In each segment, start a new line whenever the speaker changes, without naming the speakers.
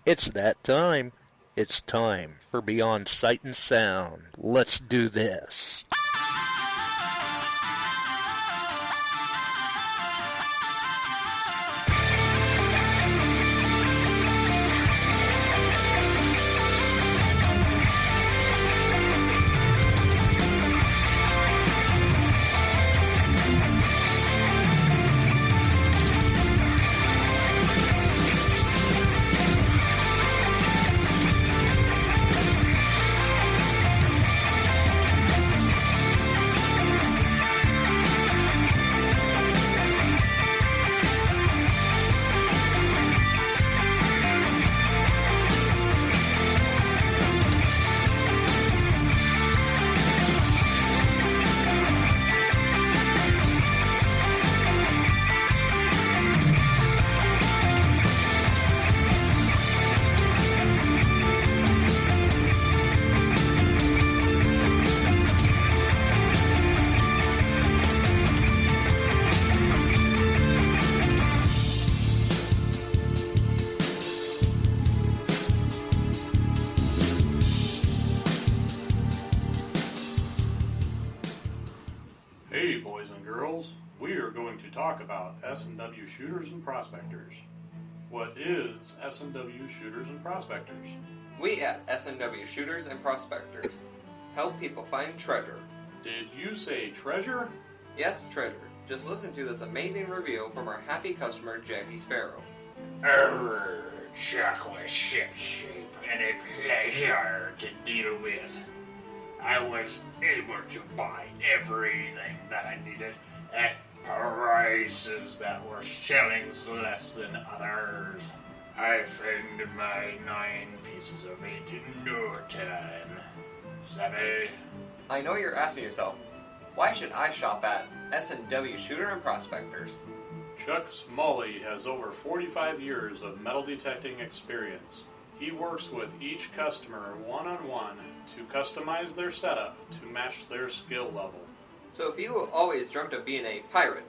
It's that time. It's time for Beyond Sight and Sound. Let's do this.
Hey boys and girls, we are going to talk about S&W shooters and prospectors. What is S&W shooters and prospectors?
We at S&W Shooters and Prospectors help people find treasure.
Did you say treasure?
Yes, treasure. Just listen to this amazing review from our happy customer, Jackie Sparrow.
Chuck was shipshape and a pleasure to deal with. I was able to buy everything that I needed at prices that were shillings less than others. I found my 9 pieces of 8 in no time. Savvy?
I know you're asking yourself, why should I shop at S&W Shooter and Prospectors?
Chuck Smalley has over 45 years of metal detecting experience. He works with each customer one-on-one to customize their setup to match their skill level.
So if you always dreamt of being a pirate,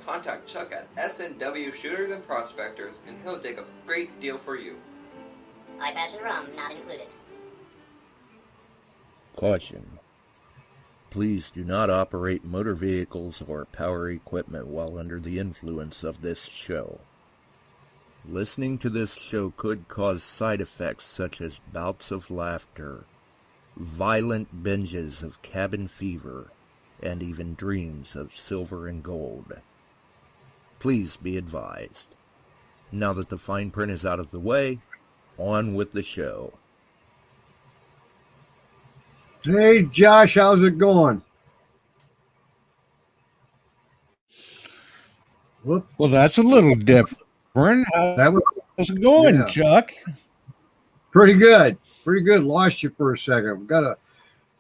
contact Chuck at S&W Shooters and Prospectors and he'll dig a great deal for you.
Eye-patch and rum not included.
Caution. Please do not operate motor vehicles or power equipment while under the influence of this show. Listening to this show could cause side effects such as bouts of laughter, violent binges of cabin fever, and even dreams of silver and gold. Please be advised. Now that the fine print is out of the way, on with the show.
Hey, Josh, how's it going? Whoop.
Well, that's a little different. How's it going,
yeah.
Chuck?
Pretty good. Pretty good. Lost you for a second. We've got to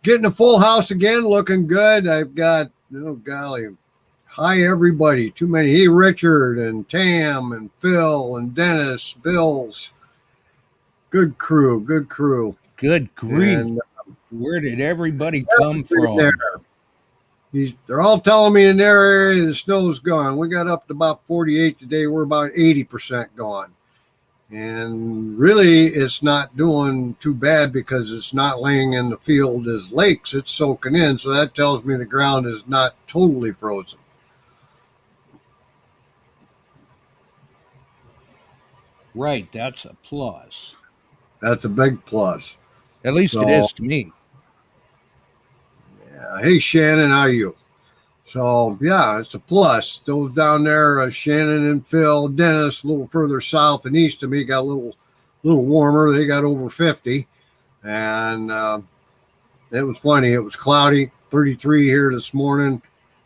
get in the full house again, looking good. I've got, oh, golly, hi, everybody. Too many. Hey, Richard and Tam and Phil and Dennis, Bills. Good crew. Good crew.
Good grief.
And,
where did everybody come from?
They're all telling me in their area the snow's gone. We got up to about 48 today. We're about 80% gone. And really, it's not doing too bad because it's not laying in the field as lakes. It's soaking in. So that tells me the ground is not totally frozen.
Right. That's a plus.
That's a big plus.
At least it is to me.
Yeah. Hey, Shannon, how are you? So, yeah, it's a plus. Those down there, Shannon and Phil, Dennis, a little further south and east of me, got a little warmer. They got over 50. And it was funny. It was cloudy, 33 here this morning.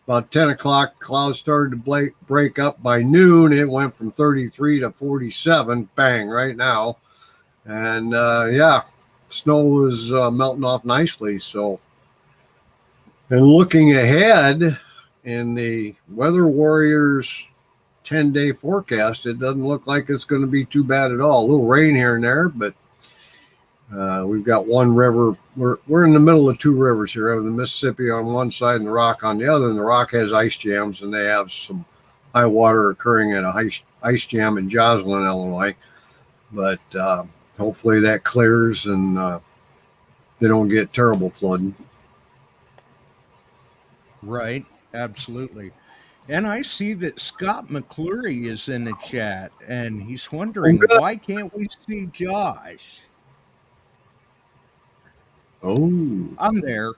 About 10 o'clock, clouds started to break up. By noon, it went from 33 to 47, bang, right now. And, yeah, snow is melting off nicely. So, and looking ahead in the Weather Warriors 10-day forecast, it doesn't look like it's going to be too bad at all. A little rain here and there, but we've got one river. We're in the middle of 2 rivers here. We have the Mississippi on one side and the Rock on the other, and the Rock has ice jams, and they have some high water occurring at a ice jam in Joslin, Illinois. But hopefully that clears and they don't get terrible flooding.
Right. Absolutely. And I see that Scott McClure is in the chat, and he's wondering, why can't we see Josh?
Oh.
I'm there.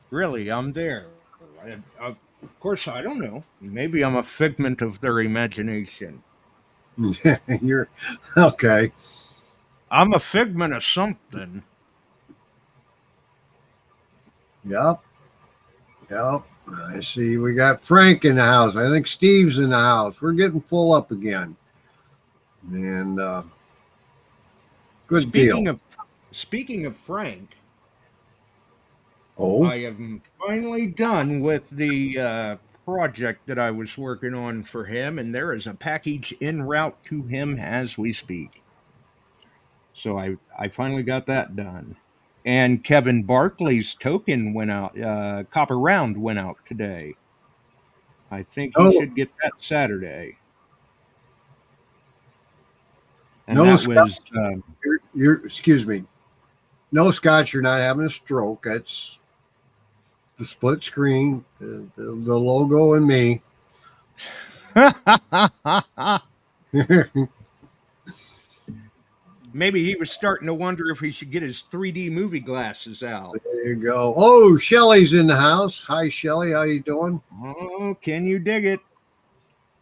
Really, I'm there. Of course, I don't know. Maybe I'm a figment of their imagination.
You're okay.
I'm a figment of something.
Yep. I see we got Frank in the house. I think Steve's in the house. We're getting full up again. And good deal.
Speaking of Frank,
oh,
I am finally done with the project that I was working on for him, and there is a package en route to him as we speak. So I finally got that done. And Kevin Barkley's token went out, copper round went out today. I think he should get that Saturday. And
no,
that
Scott,
was
you're excuse me. No, Scott, you're not having a stroke. That's the split screen, the logo, and me.
Maybe he was starting to wonder if he should get his 3D movie glasses out.
There you go. Oh, Shelly's in the house. Hi, Shelly. How you doing?
Oh, can you dig it?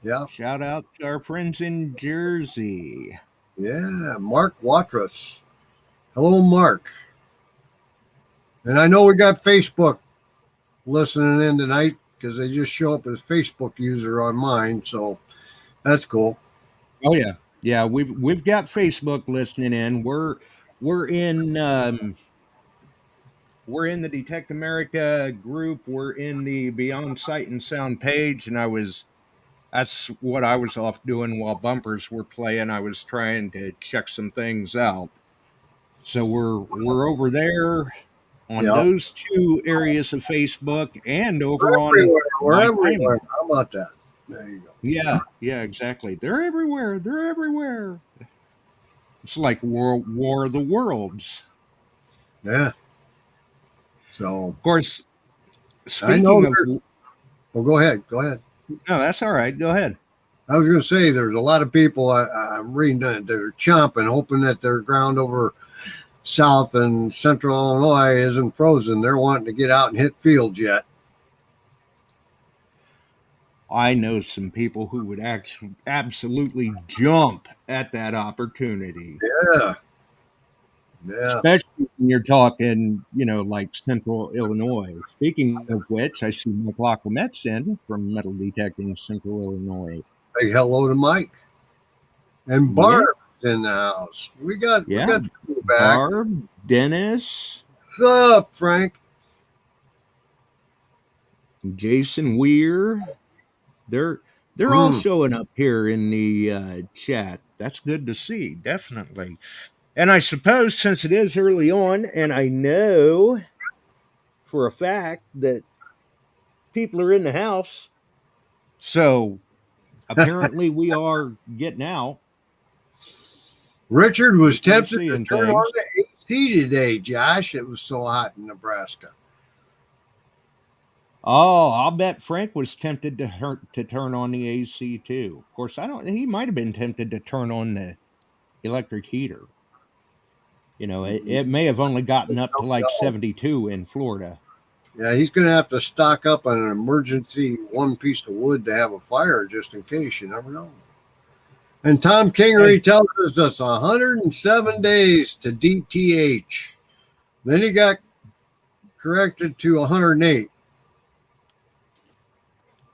Yeah.
Shout out to our friends in Jersey.
Yeah, Mark Watras. Hello, Mark. And I know we got Facebook listening in tonight because they just show up as Facebook user on mine, so that's cool.
Oh yeah. Yeah, we've got Facebook listening in. We're in the Detect America group. We're in the Beyond Sight and Sound page, and that's what I was off doing while bumpers were playing. I was trying to check some things out. So we're over there on those two areas of Facebook and over
we're everywhere. How about that? There you go.
Yeah, exactly. They're everywhere. It's like War of the Worlds.
Yeah. So,
of course, speaking of...
Well, go ahead. No,
that's all right. Go ahead.
I was going to say there's a lot of people I'm reading that they're chomping, hoping that their ground over South and Central Illinois isn't frozen. They're wanting to get out and hit fields yet.
I know some people who would absolutely jump at that opportunity.
Yeah.
Especially when you're talking, like Central Illinois. Speaking of which, I see Mike Lacromet's in from Metal Detecting Central Illinois.
Hey, hello to Mike. And Barb's in the house. We got back.
Barb, Dennis.
What's up, Frank?
Jason Weir. They're all showing up here in the chat. That's good to see, definitely. And I suppose since it is early on, and I know for a fact that people are in the house, so apparently we are getting out.
Richard was tempted to turn on the AC today, Josh. It was so hot in Nebraska.
Oh, I'll bet Frank was tempted to turn on the AC too. Of course, he might have been tempted to turn on the electric heater. It may have only gotten up to like 72 in Florida.
Yeah, he's going to have to stock up on an emergency one piece of wood to have a fire just in case. You never know. And Tom Kingery tells us it's 107 days to DTH. Then he got corrected to 108.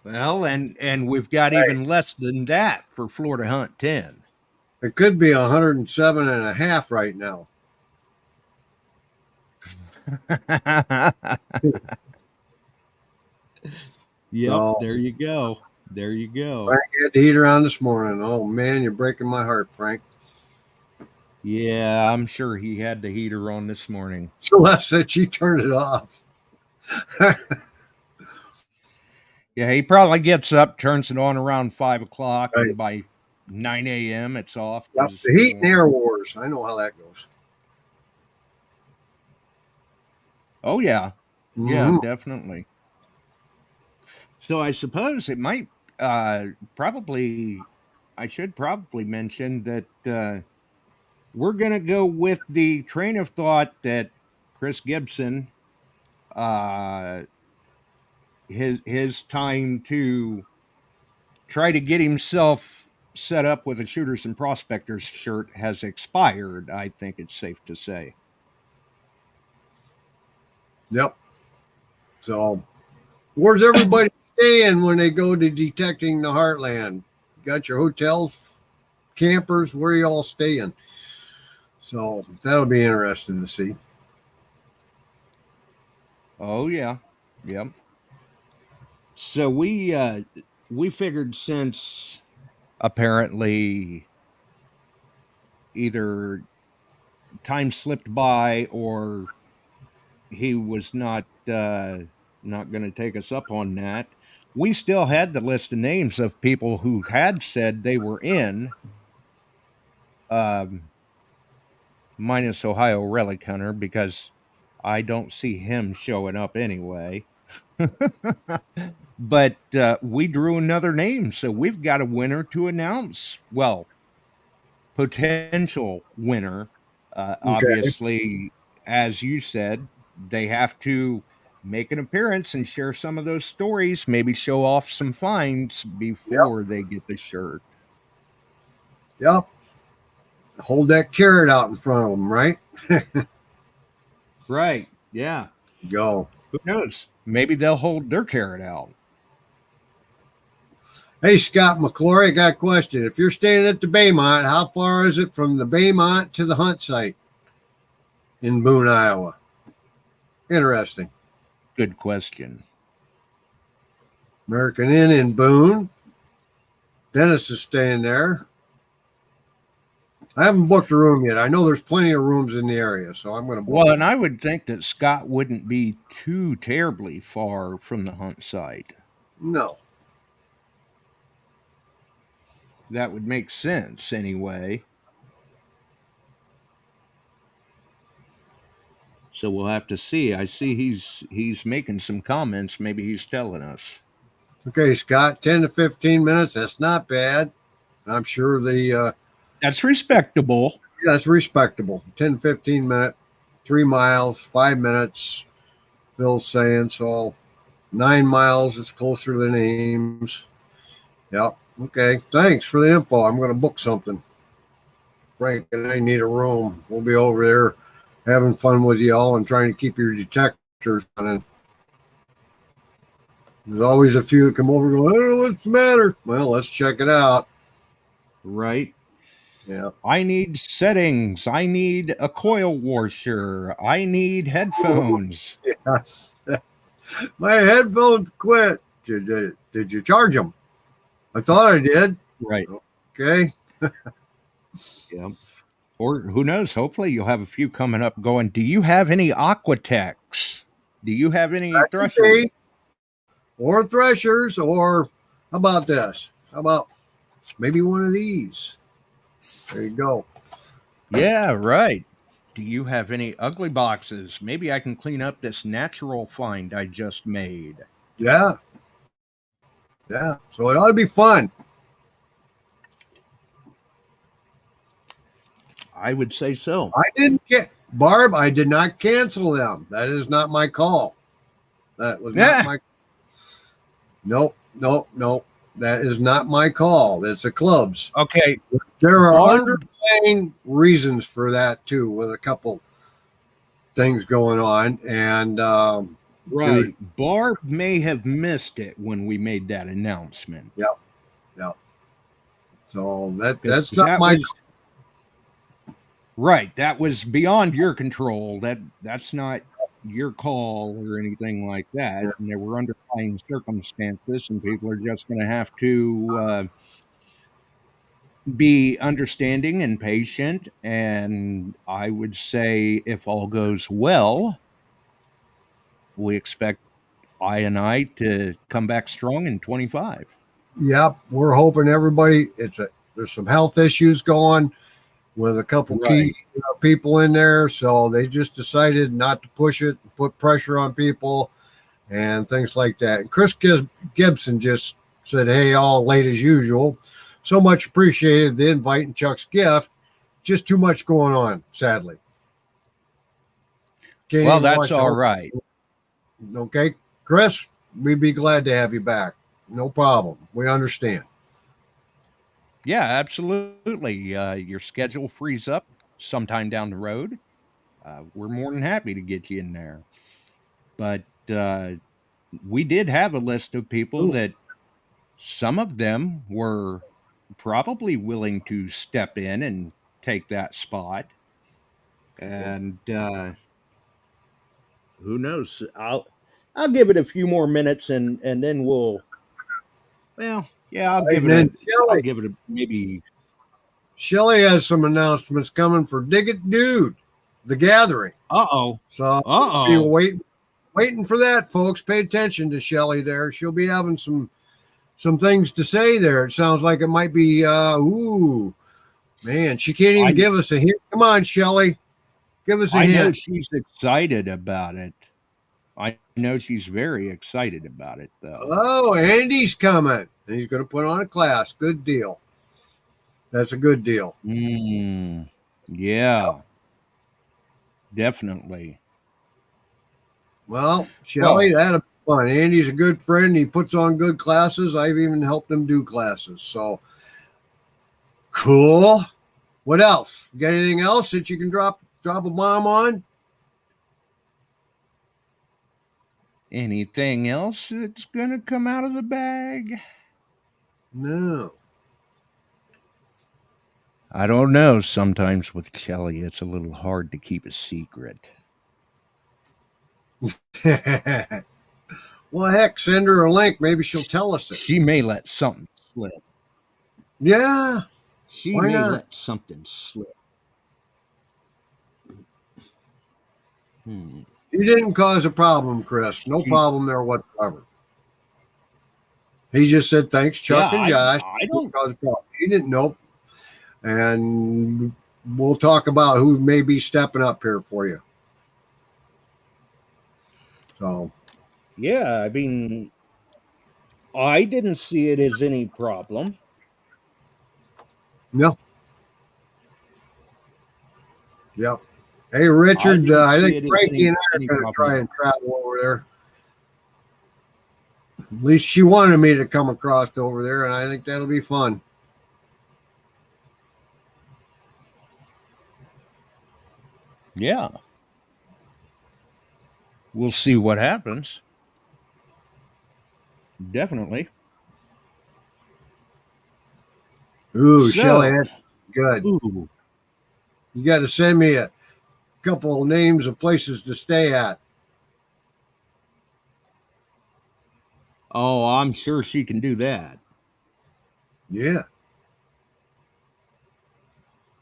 Well, and we've got even less than that for Florida Hunt 10.
It could be 107 and a half right now.
Yep, so, there you go.
Frank had the heater on this morning. Oh, man, you're breaking my heart, Frank.
Yeah, I'm sure he had the heater on this morning.
Celeste said she turned it off.
Yeah, he probably gets up, turns it on around 5 o'clock,
Right.
and by 9 a.m. it's off.
Yep.
'cause
The
he
heat and
won't-
air wars. I know how that goes.
Oh, yeah. Yeah,
Mhm.
definitely. So I suppose it might probably, I should probably mention that we're going to go with the train of thought that Chris Gibson, uh, his time to try to get himself set up with a Shooters and Prospectors shirt has expired, I think it's safe to say.
Yep. So, where's everybody staying when they go to detecting the heartland? Got your hotels, campers? Where are you all staying? So that'll be interesting to see.
Oh yeah. Yep. So we figured, since apparently either time slipped by or he was not going to take us up on that, we still had the list of names of people who had said they were in, um minus Ohio Relic Hunter, because I don't see him showing up anyway. But we drew another name, so we've got a winner to announce. Well, potential winner.
Okay.
Obviously, as you said, they have to make an appearance and share some of those stories, maybe show off some finds before they get the shirt.
Yep. Hold that carrot out in front of them, right?
Right. Yeah.
Go.
Who knows? Maybe they'll hold their carrot out.
Hey, Scott McClory, I got a question. If you're staying at the Baymont, how far is it from the Baymont to the hunt site in Boone, Iowa? Interesting.
Good question.
American Inn in Boone. Dennis is staying there. I haven't booked a room yet. I know there's plenty of rooms in the area, so I'm going to book
Well,
it.
and I would think that Scott wouldn't be too terribly far from the hunt site.
No.
That would make sense anyway. So we'll have to see. I see he's making some comments. Maybe he's telling us.
Okay, Scott, 10 to 15 minutes. That's not bad. I'm sure
That's respectable.
that's respectable. 10, 15 minutes, 3 miles, 5 minutes. Phil's saying so. 9 miles, it's closer than Ames. Yep. Okay. Thanks for the info. I'm going to book something. Frank and I need a room. We'll be over there having fun with y'all and trying to keep your detectors running. There's always a few that come over and go, I don't know what's the matter. Well, let's check it out.
Right.
Yeah.
I need settings. I need a coil washer. I need headphones.
Yes. My headphones quit. Did you charge them? I thought I did.
Right.
Okay.
Yeah. Or who knows? Hopefully you'll have a few coming up going, do you have any Aquatex? Do you have any threshers?
Okay. Or threshers, or how about this? How about maybe one of these? There you go.
Yeah, right. Do you have any ugly boxes? Maybe I can clean up this natural find I just made.
Yeah. Yeah. So it ought to be fun.
I would say so.
I didn't get Barb, I did not cancel them. That is not my call. That was not my Nope. That is not my call. That's the club's.
Okay.
There are
Barb,
underlying reasons for that too, with a couple things going on. And
right. Barb may have missed it when we made that announcement.
Yep. So that's not my
right. That was beyond your control. That's not your call or anything like that. And there were underlying circumstances, and people are just going to have to be understanding and patient. And I would say, if all goes well, we expect I to come back strong in 25.
Yep, we're hoping everybody. There's some health issues going with a couple key people in there, so they just decided not to push it, put pressure on people, and things like that. And Chris Gibson just said, "Hey, all late as usual. So much appreciated the invite and Chuck's gift. Just too much going on, sadly." Can't
Well,
even
that's
watch
all
the-
right.
Okay, Chris, we'd be glad to have you back. No problem. We understand.
Yeah, absolutely. Your schedule frees up sometime down the road. We're more than happy to get you in there. But we did have a list of people that some of them were probably willing to step in and take that spot. And who knows? I'll give it a few more minutes and then we'll. Well, yeah, I'll give it maybe.
Shelly has some announcements coming for Dig It Dude, the gathering. So be waiting for that, folks. Pay attention to Shelly there. She'll be having some things to say there. It sounds like it might be man, she can't even give us a hint. Come on, Shelly. Give us a hint.
I know she's excited about it. I know she's very excited about it, though.
Oh, Andy's coming. And he's going to put on a class. Good deal. That's a good deal.
Yeah. Definitely.
Well, Shelly, that'll be fun. Andy's a good friend. He puts on good classes. I've even helped him do classes. So, cool. What else? Got anything else that you can drop a bomb on?
Anything else that's going to come out of the bag?
No.
I don't know. Sometimes with Shelly, it's a little hard to keep a secret.
Well, heck, send her a link. Maybe she'll tell us it.
She may let something slip.
Yeah.
She may let something slip.
You didn't cause a problem, Chris. No problem there whatsoever. He just said, thanks, Chuck and Josh.
I don't
cause a problem. He didn't know. And we'll talk about who may be stepping up here for you. So,
yeah, I mean, I didn't see it as any problem.
No. Yep. Hey, Richard, I think Frankie and I are going to try and travel over there. At least she wanted me to come across over there, and I think that'll be fun.
Yeah. We'll see what happens. Definitely.
Ooh, Shelly, that's good.
Ooh.
You got to send me a couple of names of places to stay at.
Oh, I'm sure she can do that.
Yeah.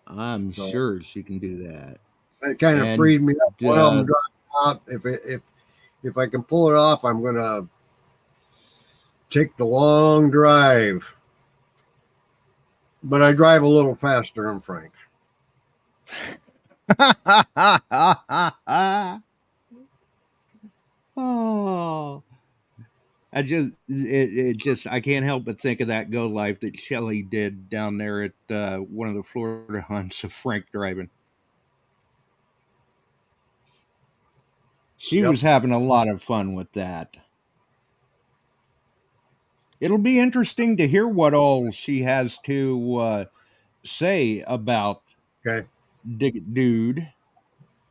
I'm sure she can do that.
That kind of freed me up. One of them dropped out. If I can pull it off, I'm going to take the long drive. But I drive a little faster than Frank.
Oh, I can't help but think of that go life that Shelly did down there at one of the Florida hunts of Frank driving. She was having a lot of fun with that. It'll be interesting to hear what all she has to say about Dig It Dude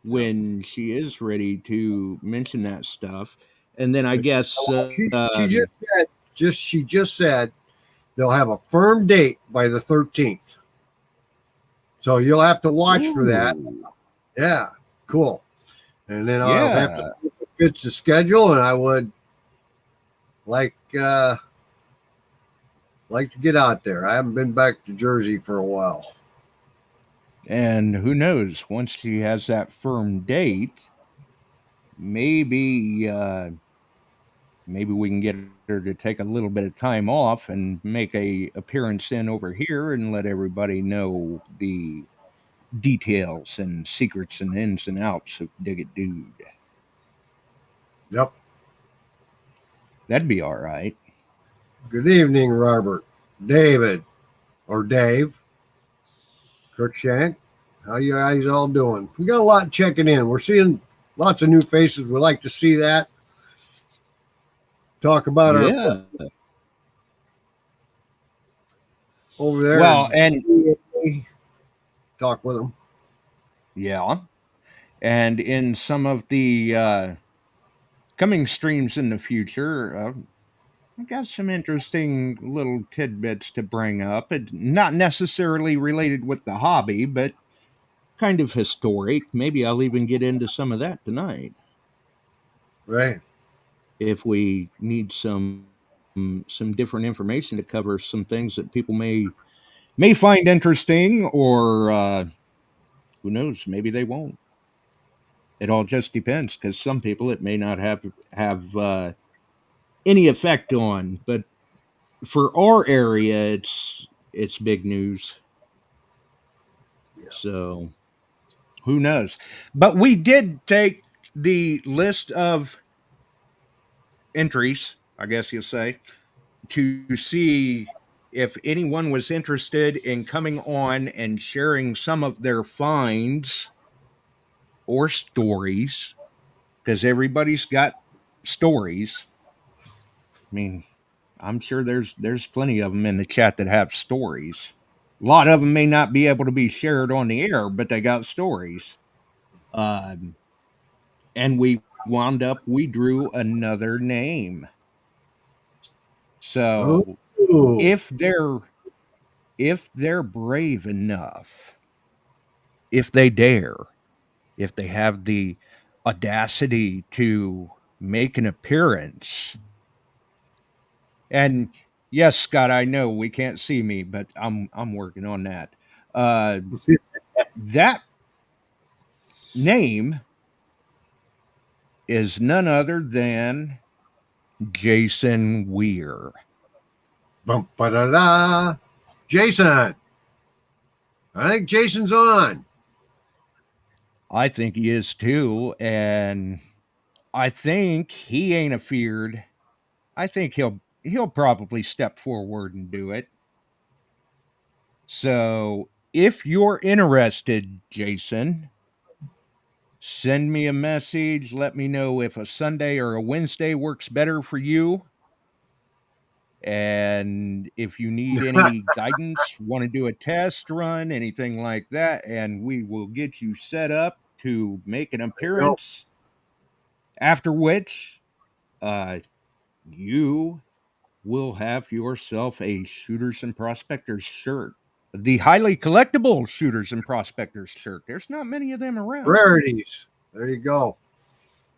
when she is ready to mention that stuff. And then I guess
she just said they'll have a firm date by the 13th. So you'll have to watch for that. Yeah, cool. And then I'll have to see if it fits the schedule, and I would like to get out there. I haven't been back to Jersey for a while.
And who knows, once she has that firm date, maybe maybe we can get her to take a little bit of time off and make a appearance in over here and let everybody know the details and secrets and ins and outs of Dig It Dude.
Yep.
That'd be all right.
Good evening, Robert, David, or Dave, Kirkshank. How you guys all doing? We got a lot checking in. We're seeing lots of new faces. We like to see that. Talk about our over there.
Well, and
talk with them.
Yeah. And in some of the coming streams in the future, I got some interesting little tidbits to bring up. It's not necessarily related with the hobby, but kind of historic. Maybe I'll even get into some of that tonight.
Right.
If we need some different information to cover some things that people may find interesting, or who knows, maybe they won't. It all just depends, because some people it may not have any effect on, but for our area, it's big news. Yeah. So who knows? But we did take the list of entries, I guess you'll say, to see if anyone was interested in coming on and sharing some of their finds or stories, because everybody's got stories. I mean, I'm sure there's plenty of them in the chat that have stories. A lot of them may not be able to be shared on the air, but they got stories. And we drew another name. So if they're brave enough, if they dare, if they have the audacity to make an appearance. And yes, Scott, I know we can't see me, but I'm working on that. That name is none other than Jason Weir.
Bum, ba-da-da. Jason. I think Jason's on.
I think he is too, and I think he ain't afeared. I think he'll probably step forward and do it. So if you're interested, Jason, send me a message. Let me know if a Sunday or a Wednesday works better for you. And if you need any guidance, want to do a test run, anything like that, and we will get you set up to make an appearance. After which, you will have yourself a Shooters and Prospectors shirt. The highly collectible Shooters and Prospectors shirt. There's not many of them around.
Rarities. There you go.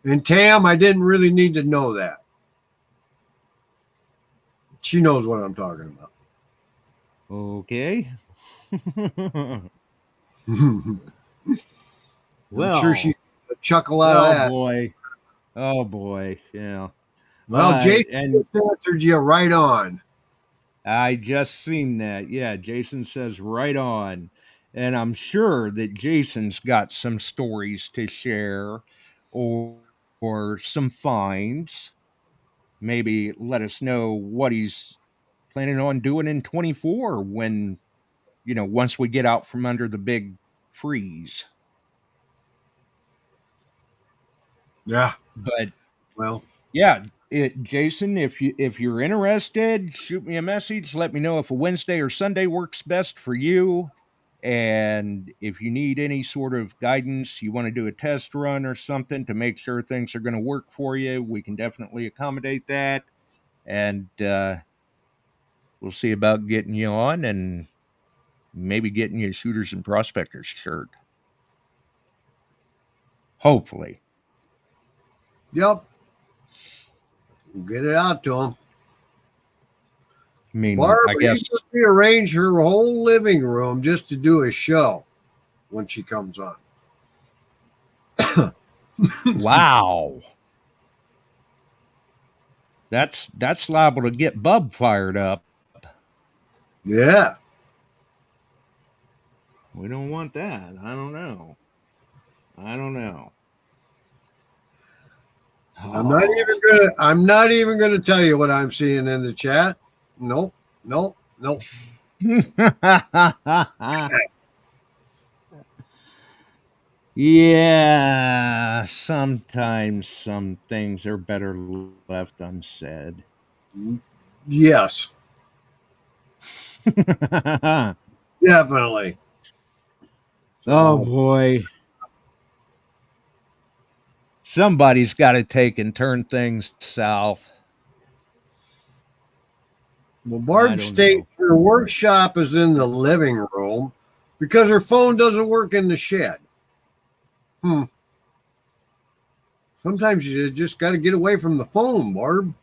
And Tam, I didn't really need to know that. She knows what I'm talking about.
Okay.
Well, I'm sure she chuckle out of that.
Oh boy. Yeah.
Well, Jason answered you right on.
I just seen that. Yeah, Jason says right on. And I'm sure that Jason's got some stories to share or some finds. Maybe let us know what he's planning on doing in 24 when, once we get out from under the big freeze.
Yeah.
But,
well,
yeah, Jason, if you're interested, shoot me a message. Let me know if a Wednesday or Sunday works best for you. And if you need any sort of guidance, you want to do a test run or something to make sure things are going to work for you, we can definitely accommodate that. And we'll see about getting you on and maybe getting you a Shooters and Prospectors shirt. Hopefully.
Yep. We'll get it out to them.
I mean,
Barbara,
I guess
you rearrange her whole living room just to do a show when she comes on.
Wow. That's liable to get Bub fired up.
Yeah.
We don't want that. I don't know.
I'm not even gonna tell you what I'm seeing in the chat. Nope.
Yeah, sometimes some things are better left unsaid.
Yes, definitely.
Oh boy. Somebody's got to take and turn things south.
Well, Barb states her workshop is in the living room because her phone doesn't work in the shed. Sometimes you just got to get away from the phone, Barb.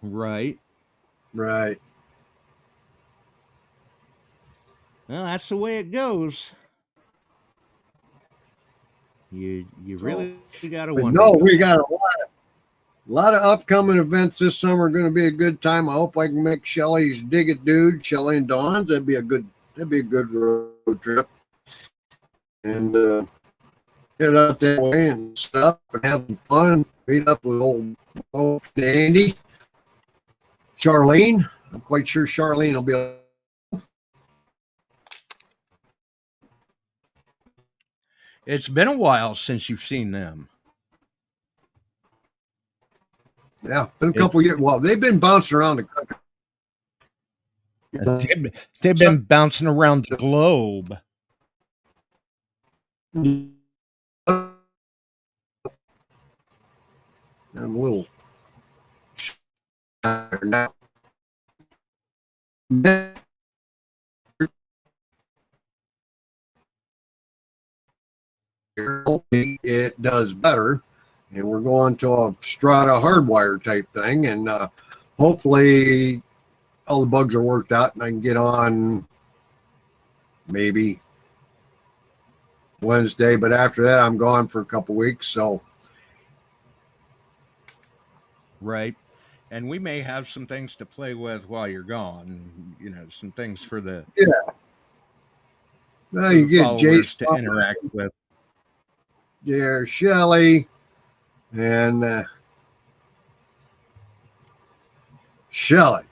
Right.
Right.
Well, that's the way it goes. You really got to wonder.
No, we got a lot of upcoming events this summer. Going to be a good time. I hope I can make Shelly's Dig It Dude, Shelly and Dawn's. That'd be a good road trip. And get out that way and stuff and have some fun. Meet up with old Andy, Charlene. I'm quite sure Charlene will be.
It's been a while since you've seen them.
Yeah, been a couple years. Well, they've been bouncing around the country.
They've been bouncing around the globe.
I'm a little now. It does better, and we're going to a Strata hardwire type thing, and hopefully all the bugs are worked out and I can get on maybe Wednesday, but after that I'm gone for a couple weeks. So
right. And we may have some things to play with while you're gone, some things for the
well, you get
Jace to interact with.
Yeah, Shelly and Shelly.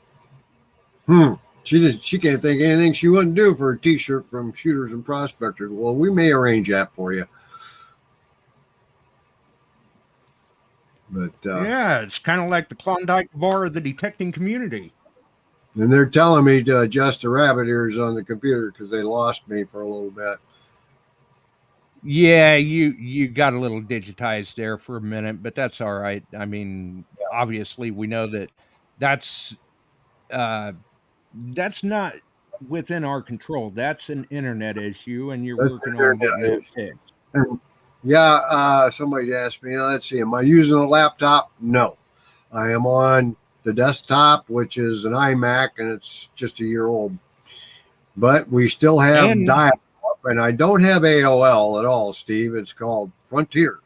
She can't think of anything she wouldn't do for a t-shirt from Shooters and Prospectors. Well, we may arrange that for you. But
yeah, it's kind of like the Klondike bar of the detecting community.
And they're telling me to adjust the rabbit ears on the computer because they lost me for a little bit.
Yeah, you got a little digitized there for a minute, but that's all right. I mean, obviously we know that's not within our control. That's an internet issue, and you're working on getting it fixed.
Yeah, somebody asked me, let's see, am I using a laptop? No. I am on the desktop, which is an iMac, and it's just a year old. But we still have dial-up, and I don't have AOL at all, Steve. It's called Frontier.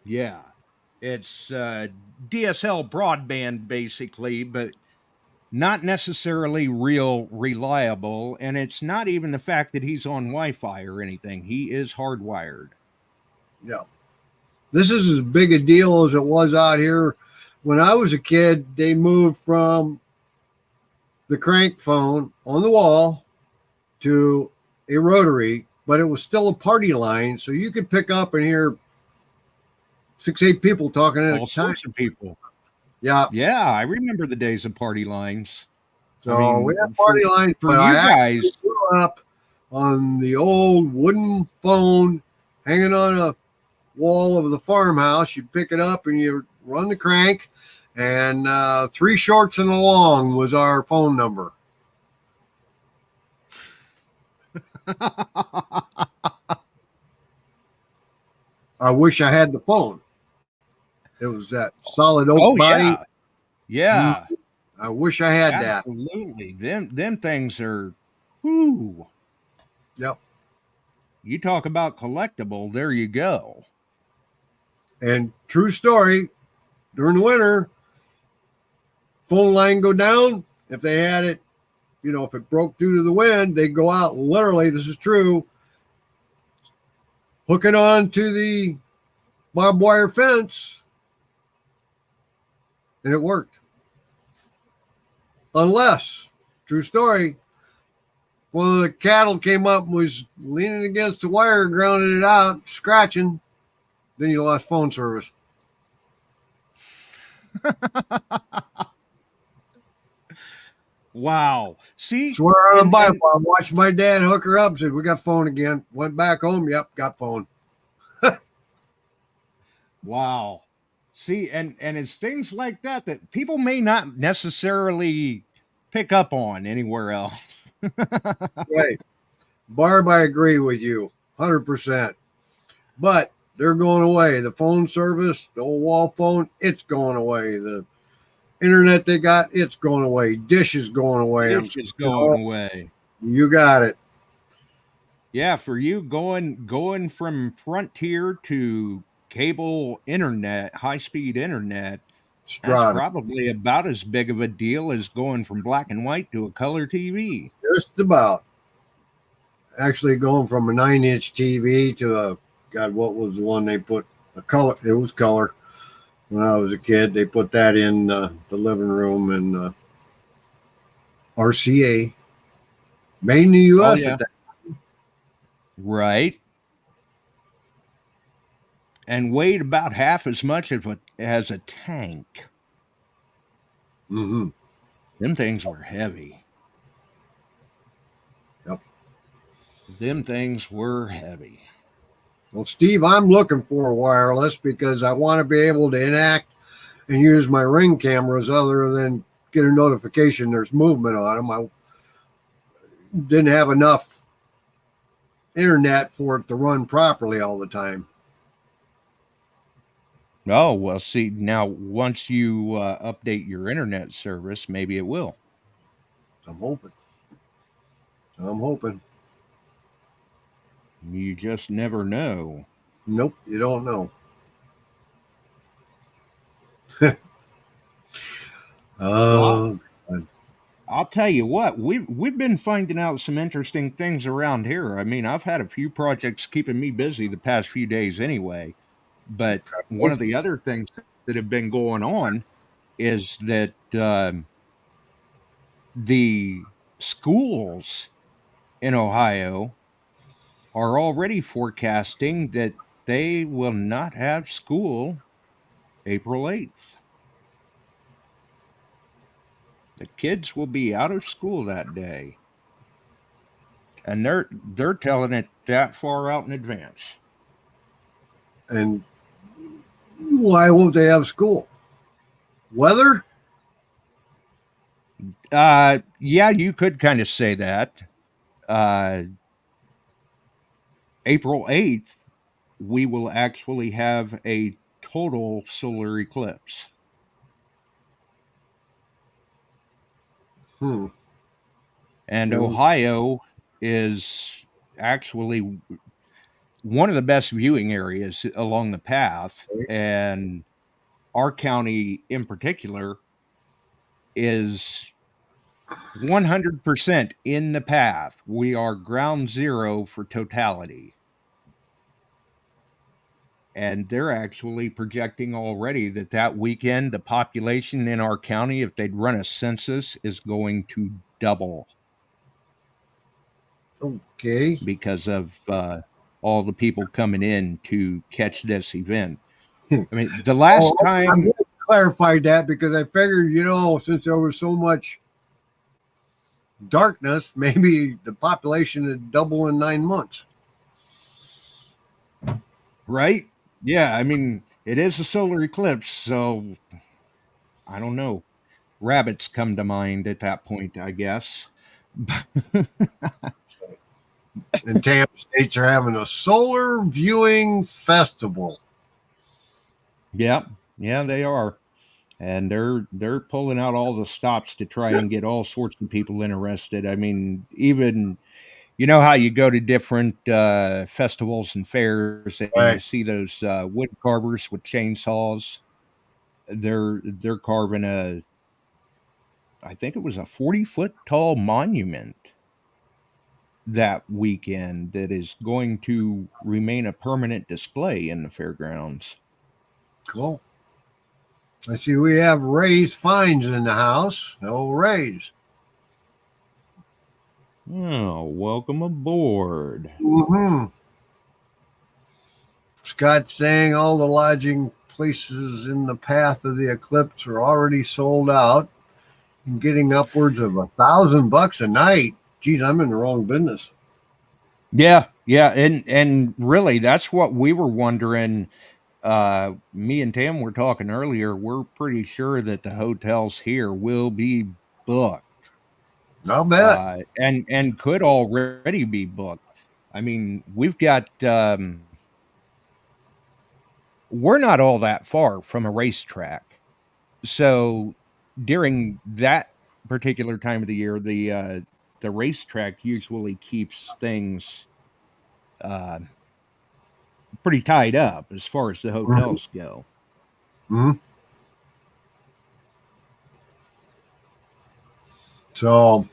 Yeah. It's DSL broadband, basically, but not necessarily real reliable, and it's not even the fact that he's on Wi-Fi or anything. He is hardwired.
Yeah. This is as big a deal as it was out here. When I was a kid, they moved from the crank phone on the wall to a rotary, but it was still a party line, so you could pick up and hear 6-8 people talking at a time.
All sorts of people.
Yeah.
Yeah, I remember the days of party lines.
So we have party lines
for you guys.
Grew up on the old wooden phone hanging on a wall of the farmhouse. You pick it up and you run the crank, and 3 shorts and a long was our phone number. I wish I had the phone. It was that solid oak body.
Yeah.
I wish I had that.
Absolutely. Them things are whoo.
Yep.
You talk about collectible, there you go.
And true story, during the winter, phone line go down. If they had it, if it broke due to the wind, they'd go out, literally, this is true, hook it on to the barbed wire fence, and it worked. Unless, true story, one of the cattle came up and was leaning against the wire, grounded it out, scratching, then you lost phone service.
Wow. See?
Swear on the Bible, I watched my dad hook her up, said, we got phone again. Went back home, yep, got phone.
Wow. See, and it's things like that that people may not necessarily pick up on anywhere else.
Right. Barb, I agree with you 100%. But they're going away. The phone service, the old wall phone, it's going away. The internet they got, it's going away. Dish is going away.
Dish is going away.
You got it.
Yeah, for you going from Frontier to cable internet, high-speed internet,
Strata.
that's probably about as big of a deal as going from black and white to a color TV.
Just about. Actually going from a 9-inch TV to a, God, what was the one they put? A color. It was color. When I was a kid, they put that in the living room, and RCA. Made in the U.S.
Oh, yeah.
at that.
Right. And weighed about half as much as a tank.
Mm-hmm.
Them things were heavy.
Yep.
Them things were heavy.
Well, Steve, I'm looking for a wireless because I want to be able to enact and use my Ring cameras other than get a notification there's movement on them. I didn't have enough internet for it to run properly all the time.
Oh, well, see, now once you update your internet service, maybe it will.
I'm hoping.
You just never know.
Nope, you don't know.
Well, I'll tell you what, we've been finding out some interesting things around here. I mean, I've had a few projects keeping me busy the past few days anyway. But one of the other things that have been going on is that the schools in Ohio are already forecasting that they will not have school April 8th. The kids will be out of school that day. And they're telling it that far out in advance.
And why won't they have school? Weather?
Yeah, you could kind of say that. April 8th, we will actually have a total solar eclipse. And Ohio is actually one of the best viewing areas along the path. And our county in particular is 100% in the path. We are ground zero for totality. And they're actually projecting already that weekend, the population in our county, if they'd run a census, is going to double.
Okay.
Because of all the people coming in to catch this event. I mean, the last time...
I'm going to clarify that because I figured, since there was so much darkness, maybe the population would double in 9 months.
Right? Yeah, I mean, it is a solar eclipse, so I don't know. Rabbits come to mind at that point, I guess.
And Tampa States are having a solar viewing festival.
Yeah, they are. And they're pulling out all the stops to try and get all sorts of people interested. I mean, even you know how you go to different festivals and fairs and you
Right.
see those wood carvers with chainsaws. They're carving I think it was a 40-foot tall monument that weekend that is going to remain a permanent display in the fairgrounds.
Cool. I see we have Ray's Finds in the house. Oh, Ray's.
Oh, welcome aboard.
Mm-hmm. Scott saying all the lodging places in the path of the eclipse are already sold out and getting upwards of $1,000 a night. Geez, I'm in the wrong business.
Yeah, and really that's what we were wondering. Me and Tim were talking earlier. We're pretty sure that the hotels here will be booked.
I'll bet.
And could already be booked. I mean, we've got we're not all that far from a racetrack. So during that particular time of the year, the racetrack usually keeps things uh pretty tied up as far as the
Mm-hmm.
hotels go.
Mm-hmm. So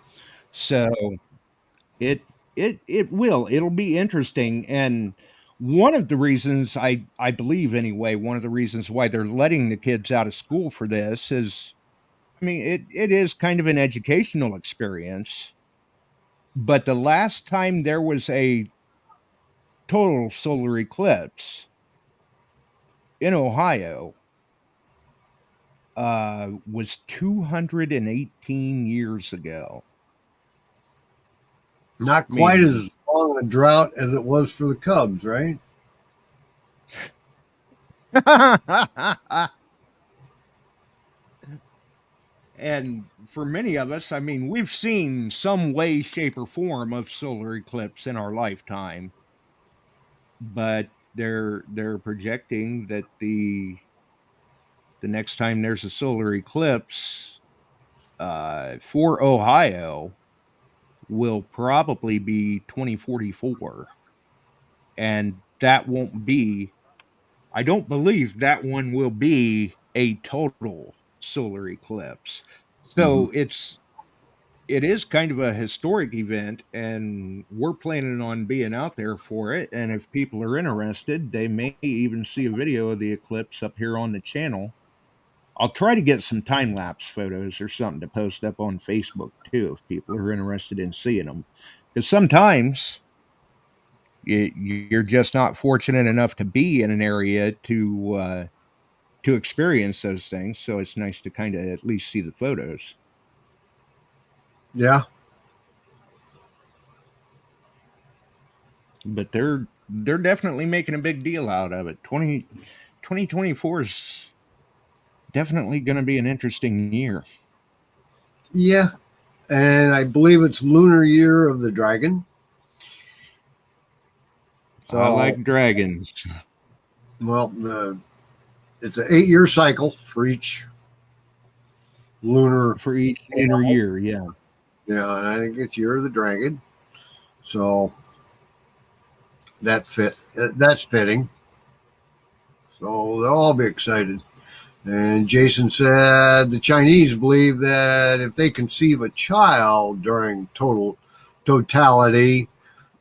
it it'll be interesting. And one of the reasons I believe anyway, one of the reasons why they're letting the kids out of school for this is, I mean, it is kind of an educational experience. But the last time there was a total solar eclipse in Ohio was 218 years ago.
not
I
quite
mean,
as long a drought as it was for the Cubs, right?
and for many of us, I mean, we've seen some way, shape, or form of solar eclipse in our lifetime, but they're projecting that the next time there's a solar eclipse for Ohio will probably be 2044, and that won't be. I don't believe that one will be a total solar eclipse.
Mm-hmm.
So it is kind of a historic event, and we're planning on being out there for it. And if people are interested, they may even see a video of the eclipse up here on the channel. I'll try to get some time lapse photos or something to post up on Facebook too, if people are interested in seeing them. Because sometimes you're just not fortunate enough to be in an area to experience those things. So it's nice to kind of at least see the photos.
Yeah.
But they're definitely making a big deal out of it. 2024 is definitely going to be an interesting year.
Yeah. And I believe it's lunar year of the dragon. So,
I like dragons.
well, it's an 8-year cycle for each lunar.
For each lunar year, yeah.
Yeah, and I think it's year of the dragon. So that's fitting. So they'll all be excited. And Jason said the Chinese believe that if they conceive a child during totality,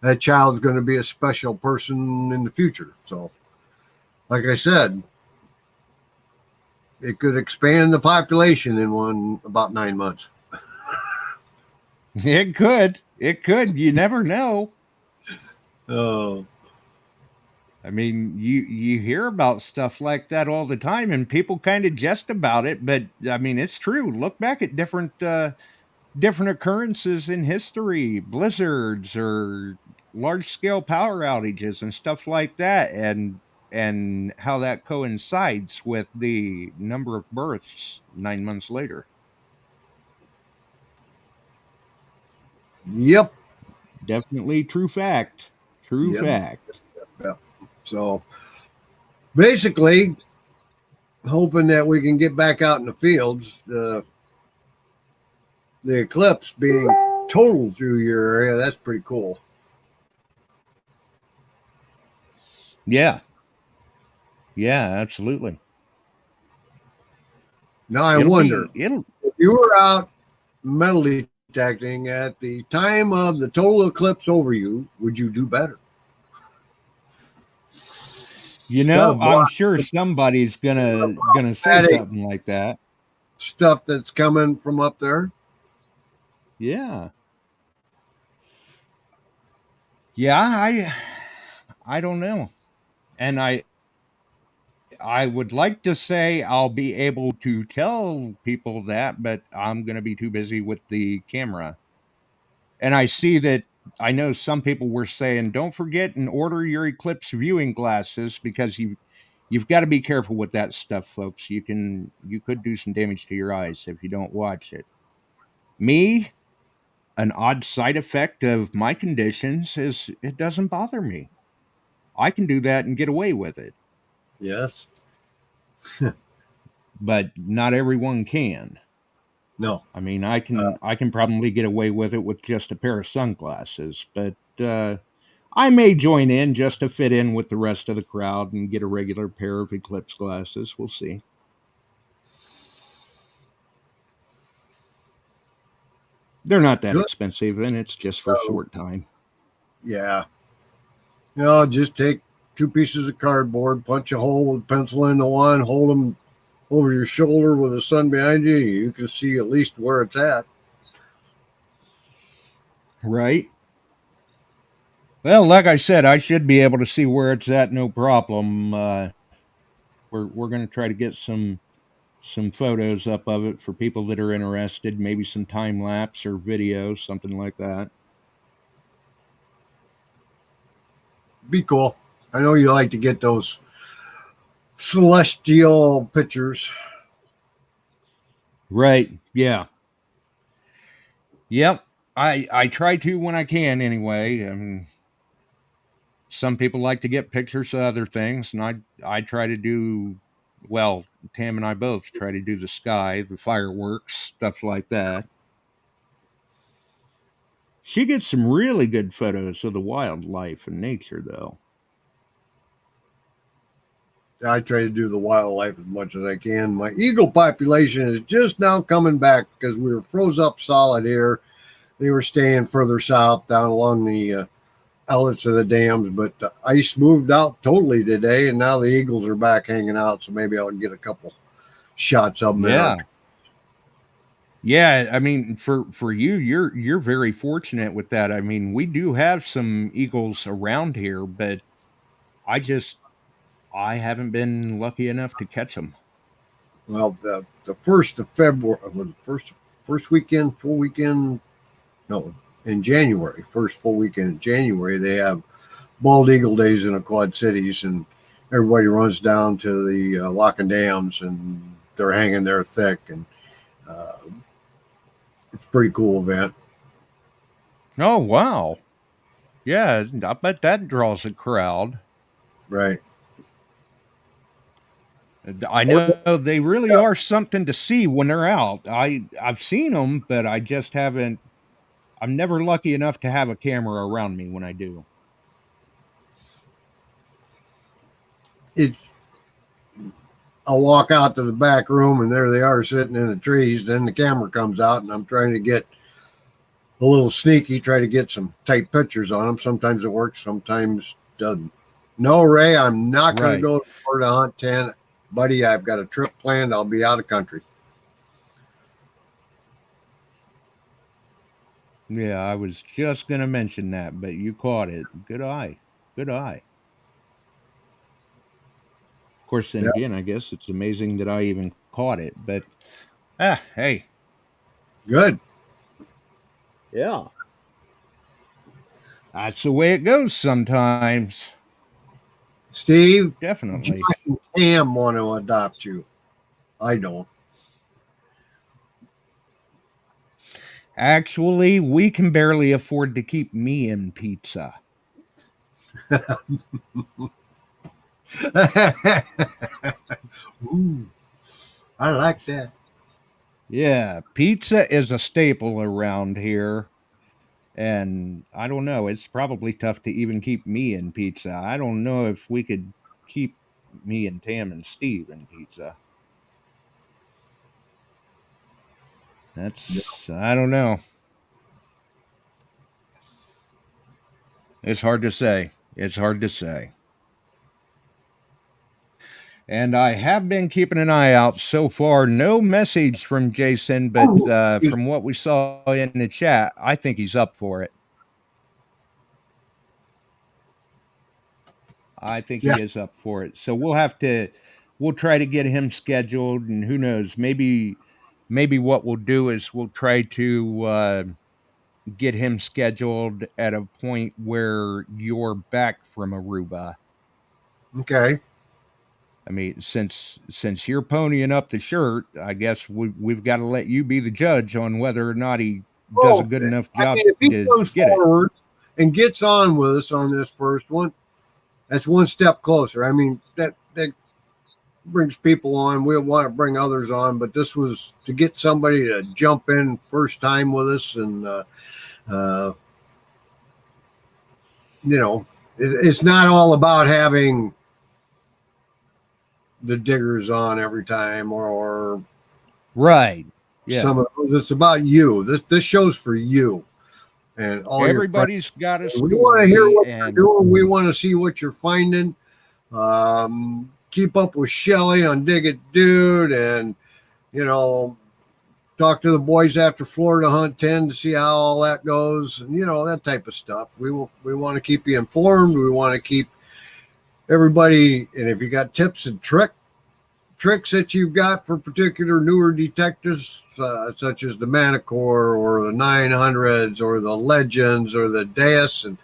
that child's going to be a special person in the future. So, like I said, it could expand the population in about 9 months.
It could. You never know.
Oh.
I mean, you hear about stuff like that all the time, and people kind of jest about it. But I mean, it's true. Look back at different occurrences in history, blizzards or large scale power outages and stuff like that, and how that coincides with the number of births 9 months later.
Yep.
Definitely true fact. True fact.
Yep. So basically, hoping that we can get back out in the fields. The eclipse being total through your area, that's pretty cool.
Yeah. Yeah, absolutely.
Now I wonder,
it'll
if you were out metal detecting at the time of the total eclipse over you, would you do better?
I'm sure somebody's gonna say something like that.
Stuff that's coming from up there.
Yeah. Yeah, I don't know. And I would like to say I'll be able to tell people that, but I'm going to be too busy with the camera. And I see that I know some people were saying, don't forget and order your eclipse viewing glasses because you've got to be careful with that stuff, folks. You could do some damage to your eyes if you don't watch it. Me, an odd side effect of my conditions is it doesn't bother me. I can do that and get away with it.
Yes.
But not everyone can.
No.
I mean, I can probably get away with it with just a pair of sunglasses, but I may join in just to fit in with the rest of the crowd and get a regular pair of eclipse glasses. We'll see. They're not that expensive, and it's just for a short time.
Yeah. Just take 2 pieces of cardboard, punch a hole with a pencil into one, hold them over your shoulder with the sun behind you. You can see at least where it's at.
Right. Well, like I said, I should be able to see where it's at, no problem. We're going to try to get some photos up of it for people that are interested, maybe some time lapse or video, something like that.
Be cool. I know you like to get those celestial pictures.
Right. Yeah. Yep. I try to when I can anyway. Some people like to get pictures of other things, and I try to do, well, Tam and I both try to do the sky, the fireworks, stuff like that. She gets some really good photos of the wildlife and nature, though.
I try to do the wildlife as much as I can. My eagle population is just now coming back because we were froze up solid here. They were staying further south down along the outlets of the dams, but the ice moved out totally today, and now the eagles are back hanging out, so maybe I'll get a couple shots of them.
Yeah. Yeah, I mean, for you, you're very fortunate with that. I mean, we do have some eagles around here, but I haven't been lucky enough to catch them.
Well, the 1st of February was the first weekend, full weekend. No, in January, first full weekend in January, they have bald eagle days in the Quad Cities, and everybody runs down to the lock and dams, and they're hanging there thick, and it's a pretty cool event.
Oh, wow. Yeah, I bet that draws a crowd.
Right.
I know they really are something to see when they're out. I've seen them, but I just haven't. I'm never lucky enough to have a camera around me when I do.
I'll walk out to the back room, and there they are sitting in the trees. Then the camera comes out, and I'm trying to get a little sneaky, try to get some tight pictures on them. Sometimes it works, sometimes doesn't. No, Ray, I'm not going to go to Florida hunt 10. Buddy, I've got a trip planned. I'll be out of country.
Yeah, I was just going to mention that, but you caught it. Good eye. Good eye. Of course, then again, I guess it's amazing that I even caught it, but hey.
Good.
Yeah. That's the way it goes sometimes.
Steve,
definitely.
Josh and Tam want to adopt you. I don't.
Actually, we can barely afford to keep me in pizza.
Ooh, I like that.
Yeah, pizza is a staple around here. And I don't know, it's probably tough to even keep me in pizza. I don't know if we could keep me and Tam and Steve in pizza. That's, I don't know. It's hard to say. It's hard to say. And I have been keeping an eye out so far. No message from Jason, but from what we saw in the chat, I think he's up for it. I think he is up for it. So we'll try to get him scheduled, and who knows, maybe what we'll do is we'll try to get him scheduled at a point where you're back from Aruba.
Okay.
I mean, since you're ponying up the shirt, I guess we've got to let you be the judge on whether or not he does a good enough job.
If he comes forward and gets on with us on this first one, that's one step closer. I mean, that brings people on. We'll want to bring others on, but this was to get somebody to jump in first time with us, and it's not all about having the diggers on every time or
right. Yeah.
Some of those. It's about you. This show's for you. And all
everybody's got a story.
We want to hear what you're doing. We want to see what you're finding. Keep up with Shelly on Dig It Dude, and talk to the boys after Florida Hunt 10 to see how all that goes, and that type of stuff. We want to keep you informed. We want to keep everybody, and if you got tips and tricks that you've got for particular newer detectives, such as the MANTICORE or the 900s or the Legends or the DES, and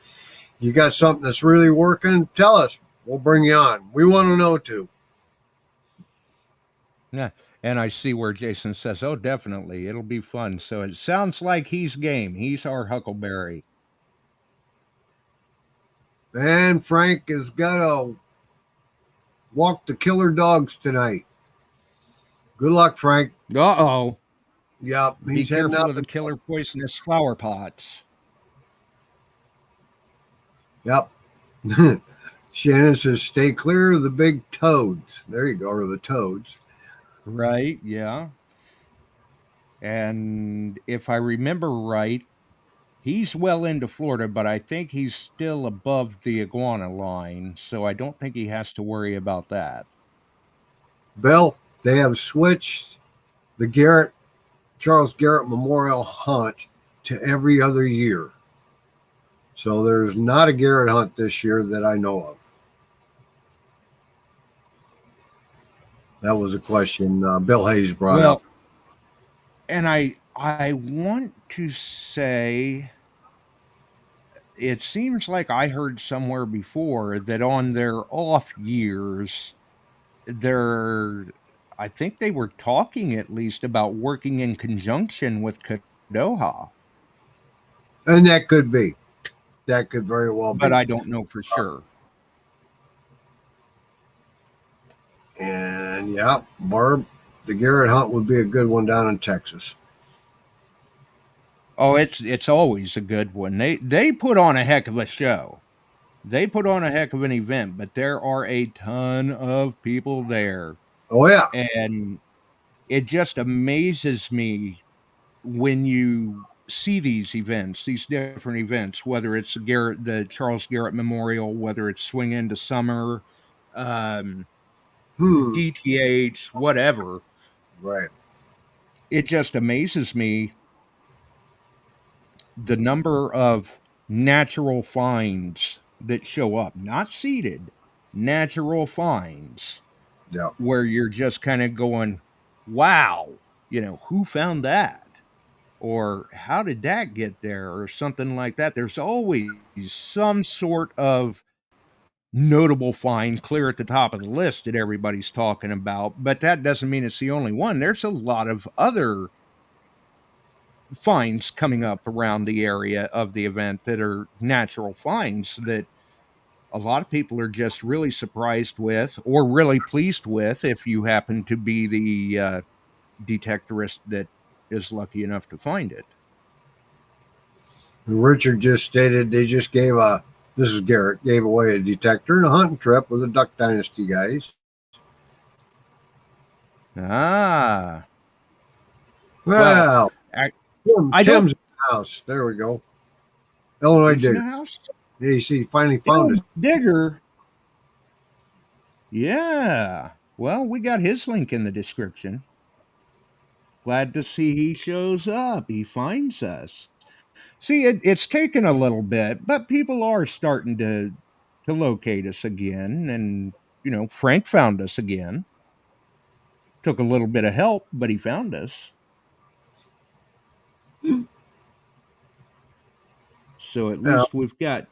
you got something that's really working, tell us. We'll bring you on. We want to know too.
Yeah, and I see where Jason says, "Oh, definitely, it'll be fun." So it sounds like he's game. He's our Huckleberry.
And Frank has got to walk the killer dogs tonight. Good luck, Frank.
Uh-oh.
Yep.
Be careful of the killer poisonous flower pots.
Yep. Shannon says, stay clear of the big toads. There you go, or the toads.
Right, yeah. And if I remember right, he's well into Florida, but I think he's still above the iguana line, so I don't think he has to worry about that.
Bill, they have switched the Charles Garrett Memorial Hunt to every other year. So there's not a Garrett hunt this year that I know of. That was a question Bill Hayes brought up.
And I want to say, it seems like I heard somewhere before that on their off years, I think they were talking at least about working in conjunction with Kadoha.
And that could be. That could very well be.
But I don't know for sure.
And yeah, Barb, the Garrett hunt would be a good one down in Texas.
Oh, it's always a good one. They put on a heck of a show. They put on a heck of an event, but there are a ton of people there.
Oh yeah.
And it just amazes me when you see these events, these different events, whether it's the Charles Garrett Memorial, whether it's Swing Into Summer, DTH, whatever.
Right.
It just amazes me the number of natural finds that show up, not seeded, natural finds.
Yeah.
Where you're just kind of going, wow, who found that? Or how did that get there? Or something like that. There's always some sort of notable find clear at the top of the list that everybody's talking about, but that doesn't mean it's the only one. There's a lot of other finds coming up around the area of the event that are natural finds that a lot of people are just really surprised with or really pleased with if you happen to be the detectorist that is lucky enough to find it.
Richard just stated they just this is Garrett, gave away a detector and a hunting trip with the Duck Dynasty guys.
Ah.
Well,
I
Tim's in the house. There we go. Illinois Digger.
House?
Yeah, you see, he finally found us.
Digger. Yeah. Well, we got his link in the description. Glad to see he shows up. He finds us. See, it's taken a little bit, but people are starting to locate us again. And, Frank found us again. Took a little bit of help, but he found us. So at least we've got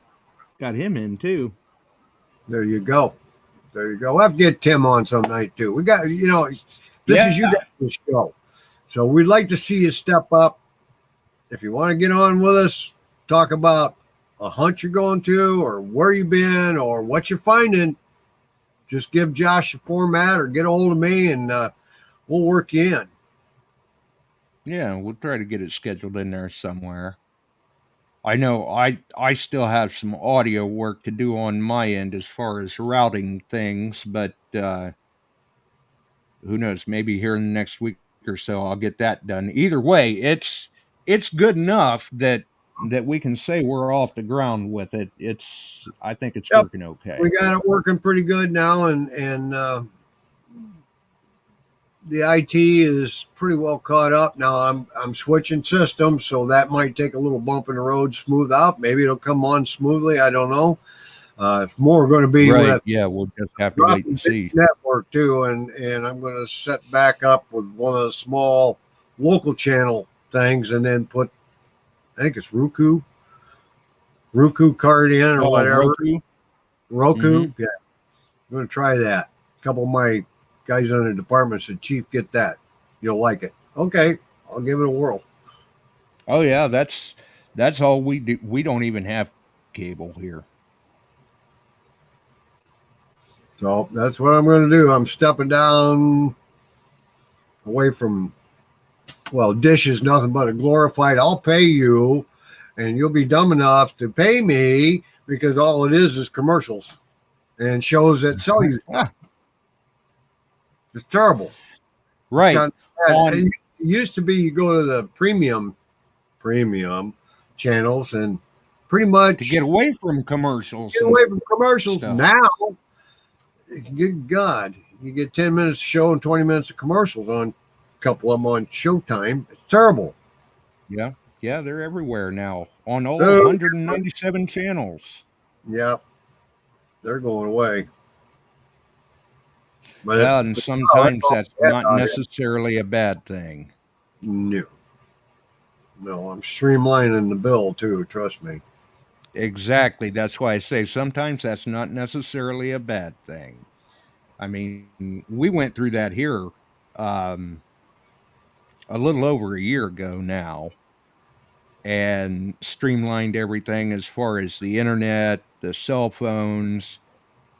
him in too.
There you go. We'll have to get Tim on some night too. We got, this is you guys' show. So we'd like to see you step up. If you want to get on with us, talk about a hunt you're going to or where you've been or what you're finding, just give Josh a format or get a hold of me and we'll work you in.
Yeah, we'll try to get it scheduled in there somewhere. I know I still have some audio work to do on my end as far as routing things, but who knows? Maybe here in the next week or so I'll get that done. Either way, it's good enough that we can say we're off the ground with it. I think it's working okay.
We got it working pretty good now, and the IT is pretty well caught up now. I'm switching systems, so that might take a little bump in the road, smooth out. Maybe it'll come on smoothly. I don't know. It's more going to be with
we'll just have to wait and see.
Network too, and I'm going to set back up with one of the small local channel things, and then put, I think it's Roku card in or whatever. Roku, yeah. I'm going to try that. A couple of my guys on the department said, "Chief, get that. You'll like it." Okay, I'll give it a whirl.
Oh yeah, that's all we do. We don't even have cable here.
So that's what I'm going to do. I'm stepping down away from, Dish is nothing but a glorified, I'll pay you, and you'll be dumb enough to pay me, because all it is commercials and shows that sell you. It's terrible.
Right.
It used to be you go to the premium channels and pretty much
to get away from commercials.
Stuff. Now, good God, you get 10 minutes of show and 20 minutes of commercials on a couple of them on Showtime. It's terrible.
Yeah, they're everywhere now on all 197 channels.
Yeah, they're going away. But
and sometimes that's not necessarily a bad thing.
No, I'm streamlining the bill too, trust me.
Exactly. That's why I say sometimes that's not necessarily a bad thing. I mean, we went through that here a little over a year ago now, and streamlined everything as far as the internet, the cell phones,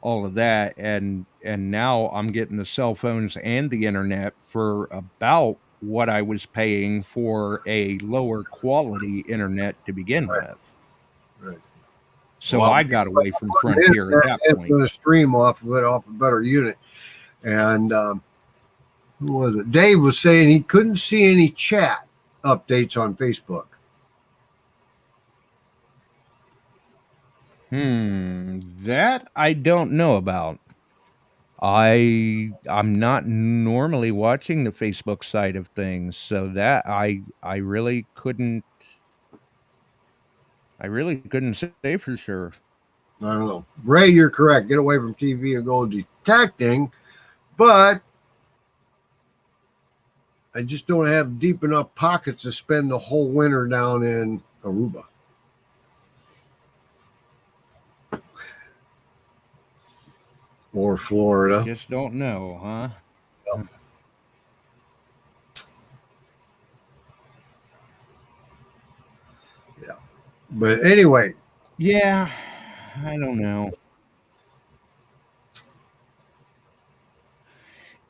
all of that, and now I'm getting the cell phones and the internet for about what I was paying for a lower quality internet to begin with.
Right.
So I got away from Frontier at that point.
Going to stream off a better unit, and who was it? Dave was saying he couldn't see any chat updates on Facebook.
That I don't know about. I'm not normally watching the Facebook side of things, so that I really couldn't say for sure.
I don't know. Ray, you're correct. Get away from TV and go detecting, but I just don't have deep enough pockets to spend the whole winter down in Aruba. Or Florida.
Just don't know, huh?
Yeah. But anyway.
Yeah, I don't know.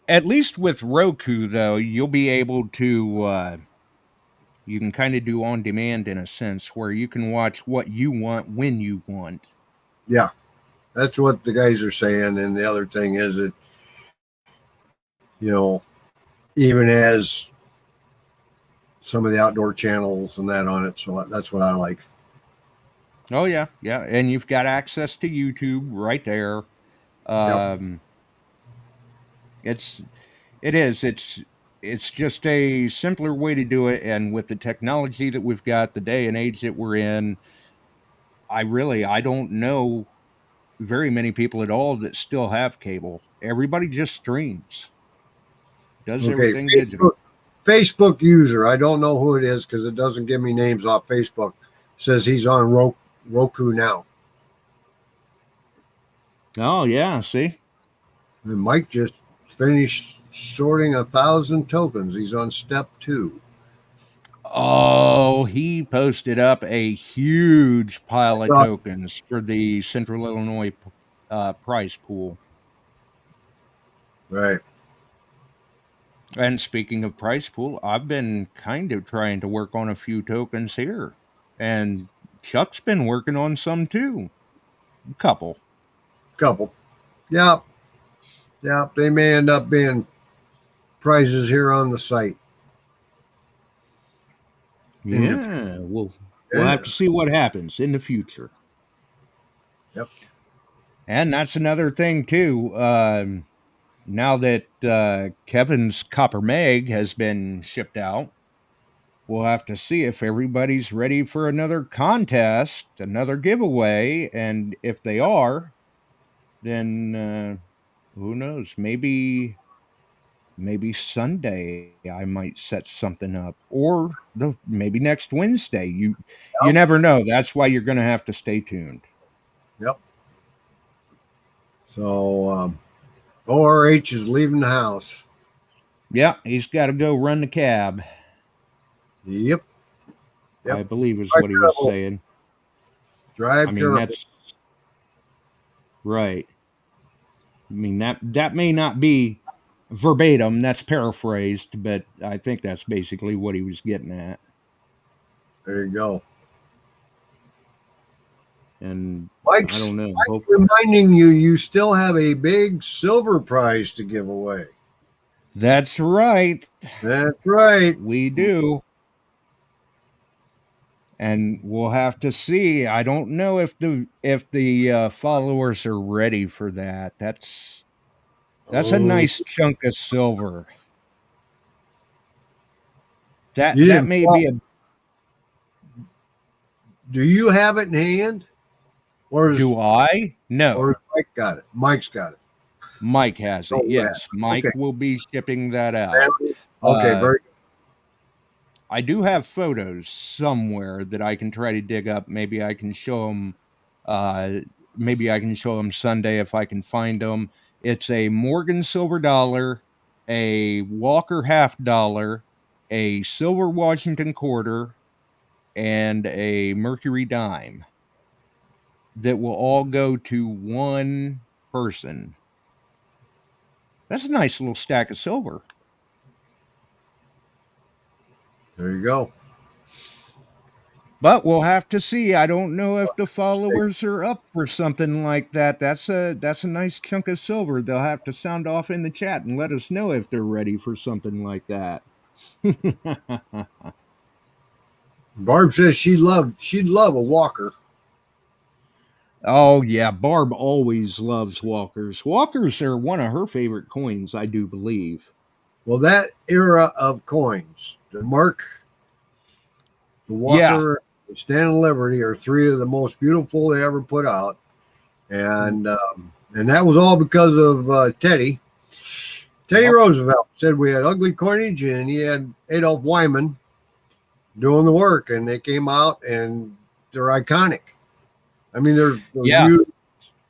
At least with Roku, though, you'll be able to You can kind of do on demand in a sense, where you can watch what you want when you want.
Yeah, that's what the guys are saying. And the other thing is that, even as some of the outdoor channels and that on it. So that's what I like.
Oh yeah, yeah, and you've got access to YouTube right there.
Yep.
It's just a simpler way to do it, and with the technology that we've got, the day and age that we're in, I don't know very many people at all that still have cable. Everybody just streams, does
Okay.
everything digital.
Facebook user. I don't know who it is because it doesn't give me names off Facebook. Says he's on Roku now.
Oh yeah, see.
And Mike just finished sorting 1,000 tokens. He's on step 2.
Oh, he posted up a huge pile of tokens for the Central Illinois prize pool.
Right.
And speaking of price pool, I've been kind of trying to work on a few tokens here. And Chuck's been working on some too. A couple.
Yep. Yep. They may end up being prizes here on the site.
Yeah. We'll have to see what happens in the future.
Yep.
And that's another thing too. Now that Kevin's Copper Meg has been shipped out, we'll have to see if everybody's ready for another contest, another giveaway, and if they are, then who knows? Maybe Sunday I might set something up, or maybe next Wednesday. You never know. That's why you're going to have to stay tuned.
Yep. So ORH is leaving the house.
Yeah, he's got to go run the cab.
Yep.
I believe is what he was saying.
Drive careful.
That's right. I mean, that may not be verbatim, that's paraphrased, but I think that's basically what he was getting at.
There you go.
And
Mike's,
I don't know.
Mike's reminding you still have a big silver prize to give away.
That's right.
That's right.
We do. And we'll have to see. I don't know if the followers are ready for that. That's a nice chunk of silver. That may be a.
Do you have it in hand? Or
do I? No.
Or Mike got it? Mike's got it.
Mike has it. Yes, Mike will be shipping that out.
Okay, very good.
I do have photos somewhere that I can try to dig up. Maybe I can show them. Maybe I can show them Sunday if I can find them. It's a Morgan silver dollar, a Walker $50, a silver Washington quarter, and a Mercury dime. That will all go to one person. That's a nice little stack of silver.
There you go.
But we'll have to see. I don't know if the followers are up for something like that. That's a nice chunk of silver. They'll have to sound off in the chat and let us know if they're ready for something like that.
Barb says she'd love a Walker.
Oh yeah, Barb always loves Walkers. Walkers are one of her favorite coins, I do believe.
Well, that era of coins, the Mark, the Walker, the Stand of Liberty are 3 of the most beautiful they ever put out, and that was all because of Teddy. Teddy Roosevelt said we had ugly coinage, and he had Adolf Wyman doing the work, and they came out and they're iconic. I mean, they're used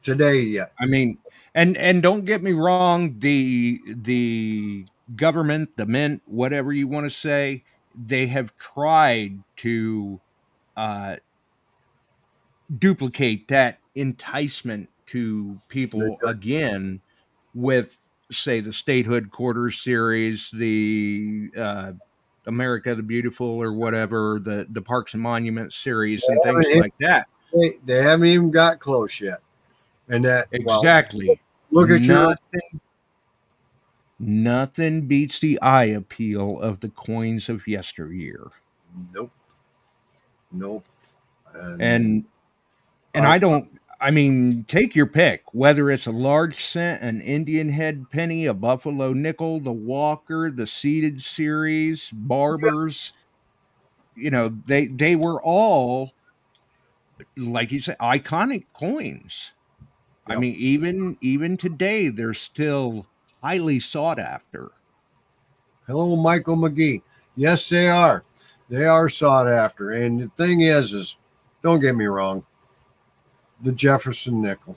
today yet.
I mean, and don't get me wrong, the government, the mint, whatever you want to say, they have tried to duplicate that enticement to people again with, say, the Statehood Quarter series, the America the Beautiful or whatever, the Parks and Monuments series and things like that.
They haven't even got close yet. And that,
Exactly.
Well, look at
nothing beats the eye appeal of the coins of yesteryear.
Nope.
And I mean, take your pick, whether it's a large cent, an Indian head penny, a buffalo nickel, the Walker, the seated series, Barbers, they were all, like you said, iconic coins. I mean, even today, they're still highly sought after.
Hello, Michael McGee. Yes, they are. They are sought after. And the thing is don't get me wrong, the Jefferson nickel,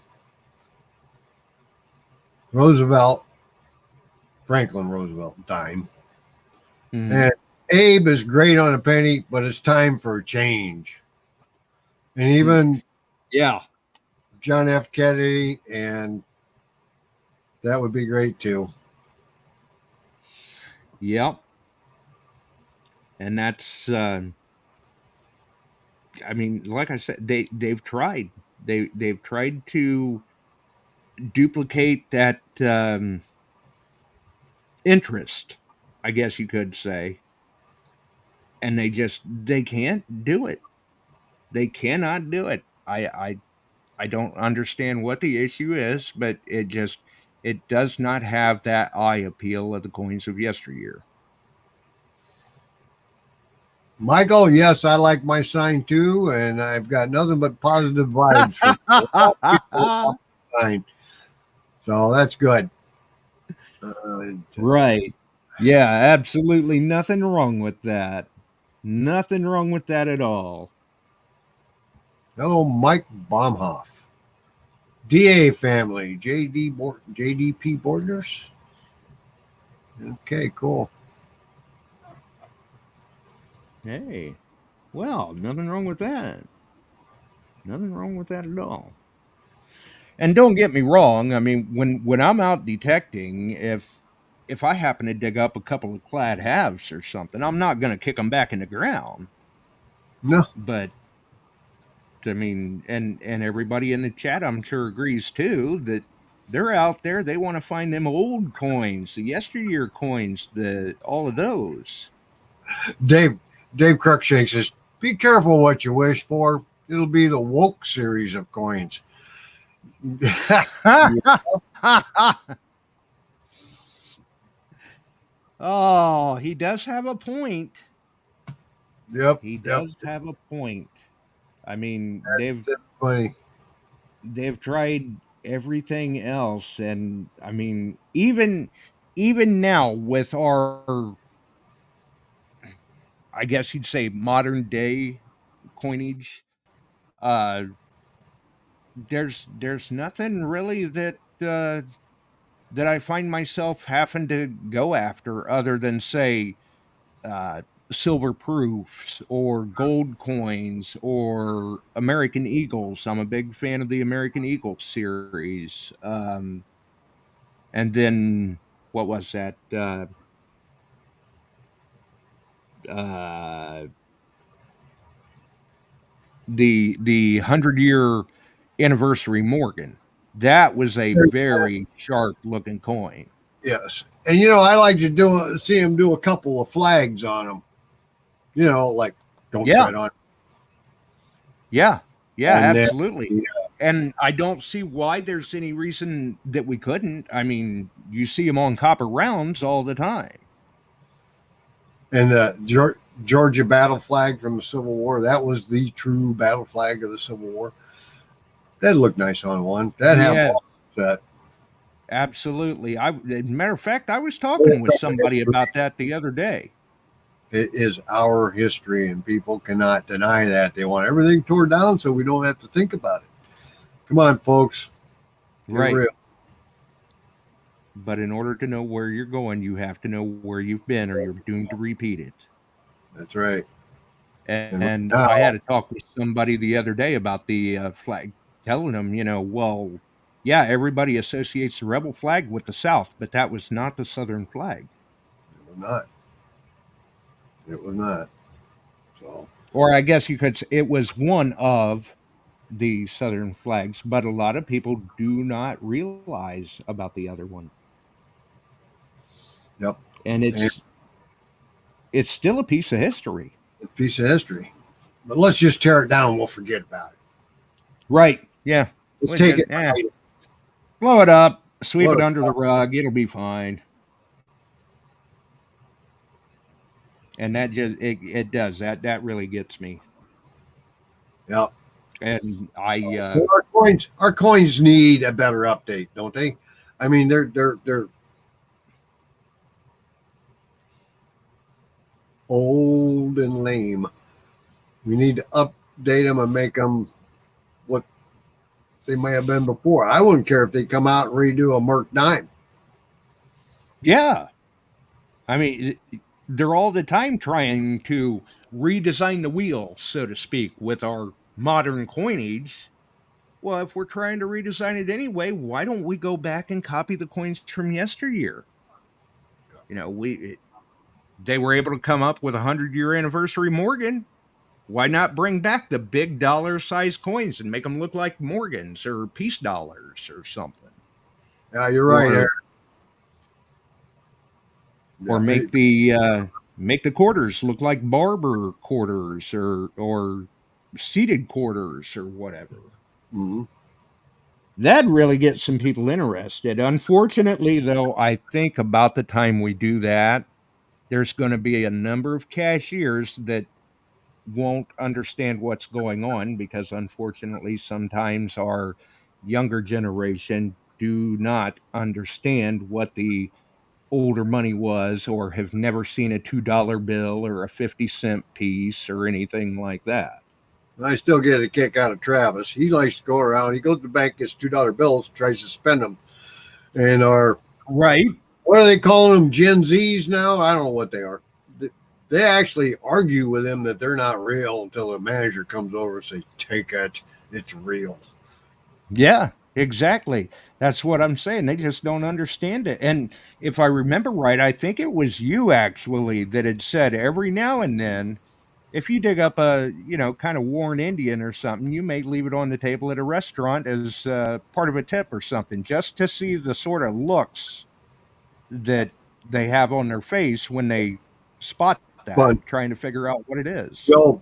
Franklin Roosevelt dime. And Abe is great on a penny, but it's time for a change. And even John F. Kennedy, and that would be great too.
Yep. And that's I mean, like I said, they've tried. They've tried to duplicate that interest, I guess you could say. And they can't do it. They cannot do it. I don't understand what the issue is, but it does not have that eye appeal of the coins of yesteryear.
Michael, yes, I like my sign too, and I've got nothing but positive vibes from sign. So that's good.
Right. Yeah, absolutely nothing wrong with that. Nothing wrong with that at all.
Hello, Mike Baumhoff. DA family, JDP Borders. Okay, cool.
Hey, well, nothing wrong with that. Nothing wrong with that at all. And don't get me wrong. I mean, when I'm out detecting, if I happen to dig up a couple of clad halves or something, I'm not going to kick them back in the ground.
No,
but I mean, and everybody in the chat, I'm sure, agrees too that they're out there. They want to find them old coins, the yesteryear coins, all of those.
Dave Cruikshank says, "Be careful what you wish for. It'll be the woke series of coins."
Oh, he does have a point.
Yep,
he does have a point. I mean, they've tried everything else, and I mean, even now with our, I guess you'd say, modern day coinage, there's nothing really that I find myself having to go after other than, say, silver proofs or gold coins or American Eagles. I'm a big fan of the American Eagle series. And then what was that? The 100-year anniversary Morgan. That was a very sharp looking coin.
Yes, and I like to see him do a couple of flags on them. Like don't tread on.
Yeah, absolutely. And I don't see why there's any reason that we couldn't. I mean, you see them on copper rounds all the time.
And the Georgia battle flag from the Civil War, that was the true battle flag of the Civil War. That looked nice on one. That had that.
Absolutely. As a matter of fact, I was talking with somebody about that the other day.
It is our history, and people cannot deny that. They want everything torn down so we don't have to think about it. Come on, folks.
Right. Real. But in order to know where you're going, you have to know where you've been, or you're doomed to repeat it.
That's right.
And I had to talk with somebody the other day about the flag, telling them, well, yeah, everybody associates the rebel flag with the South, but that was not the Southern flag.
It was not. It was not. So,
Or I guess you could say it was one of the Southern flags, but a lot of people do not realize about the other one.
yep.
And
And
it's still a piece of history.
a piece of history. But let's just tear it down. We'll forget about it.
Right. Yeah.
Let's take it.
Blow it up, sweep
Blow
it
it
under the rug, it'll be fine. And that just it does. That really gets me.
Yep.
And
Well, our coins need a better update, don't they? I mean, they're old and lame. We need to update them and make them what they may have been before. I wouldn't care if they come out and redo a Merc dime.
yeah. I mean, they're all the time trying to redesign the wheel, so to speak, with our modern coinage. Well, if we're trying to redesign it anyway, why don't we go back and copy the coins from yesteryear? You know, they were able to come up with a 100-year anniversary Morgan. Why not bring back the big dollar size coins and make them look like Morgans or peace dollars or something?
Yeah, you're right, Eric.
Or make the quarters look like barber quarters or seated quarters or whatever.
Mm-hmm.
That really gets some people interested. Unfortunately, though, I think about the time we do that, there's going to be a number of cashiers that won't understand what's going on because, unfortunately, sometimes our younger generation do not understand what the older money was or have never seen a $2 bill or a 50-cent piece or anything like that.
I still get a kick out of Travis. He likes to go around. He goes to the bank, gets $2 bills, tries to spend them. And
right.
What are they calling them? Gen Zs now? I don't know what they are. They actually argue with him that they're not real until the manager comes over and says, take it. It's real.
Yeah, exactly. That's what I'm saying. They just don't understand it. And if I remember right, I think it was you actually that had said every now and then, if you dig up a, kind of worn Indian or something, you may leave it on the table at a restaurant as part of a tip or something, just to see the sort of looks that they have on their face when they spot that,
Fun.
trying to figure out what it is.
And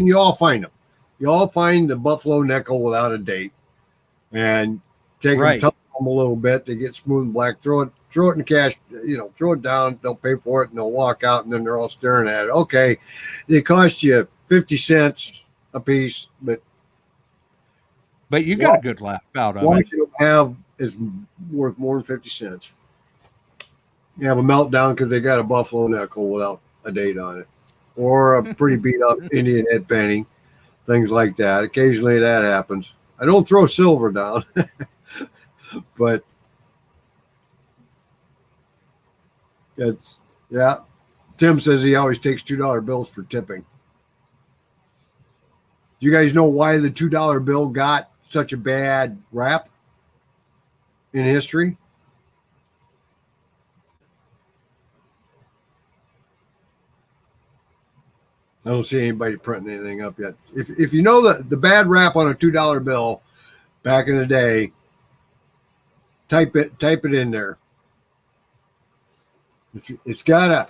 you all find them. You all find the buffalo nickel without a date and take them, tumble them a little bit. They get smooth and black. Throw it in the cash. Throw it down. They'll pay for it and they'll walk out. And then they're all staring at it. Okay, they cost you 50 cents a piece, but
you got a good laugh out of it.
What you have is worth more than 50 cents. You have a meltdown because they got a buffalo nickel without a date on it, or a pretty beat up Indian head penny. Things like that. Occasionally that happens. I don't throw silver down, but Tim says he always takes $2 bills for tipping. Do you guys know why the $2 bill got such a bad rap in history? I don't see anybody printing anything up yet. If you know the bad rap on a $2 bill back in the day, type it in there. It's got a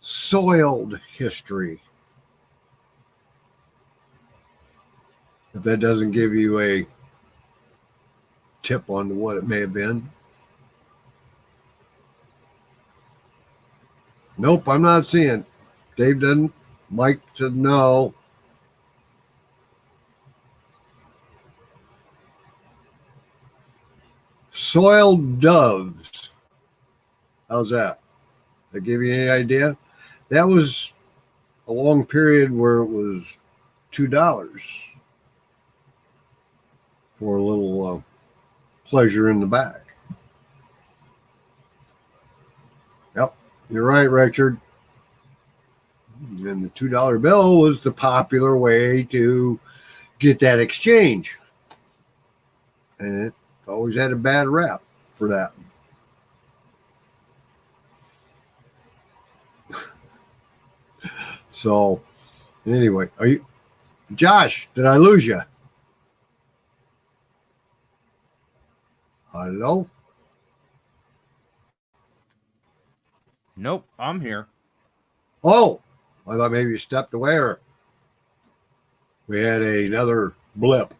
soiled history. If that doesn't give you a tip on what it may have been. Nope, I'm not seeing. Dave doesn't. Mike said no. Soiled doves. How's that? That give you any idea? That was a long period where it was $2 for a little pleasure in the back. Yep, you're right, Richard. And the $2 bill was the popular way to get that exchange. And it always had a bad rap for that. So anyway, are you, Josh? Did I lose you? Hello?
Nope, I'm here.
Oh, I thought maybe you stepped away or we had another blip.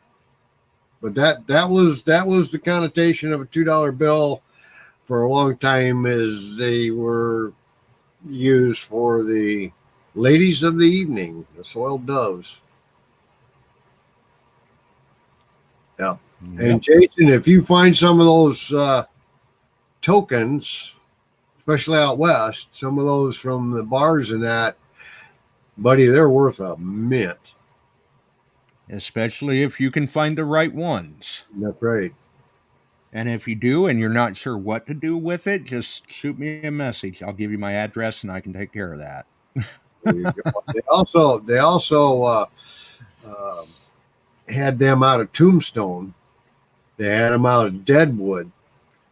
But that was the connotation of a $2 bill for a long time, as they were used for the ladies of the evening, the soiled doves. Yeah.
Yep.
And Jason, if you find some of those tokens, especially out west, some of those from the bars and that, buddy, they're worth a mint.
Especially if you can find the right ones.
That's right.
And if you do and you're not sure what to do with it, just shoot me a message. I'll give you my address and I can take care of that.
There you go. They also had them out of Tombstone. They had them out of Deadwood,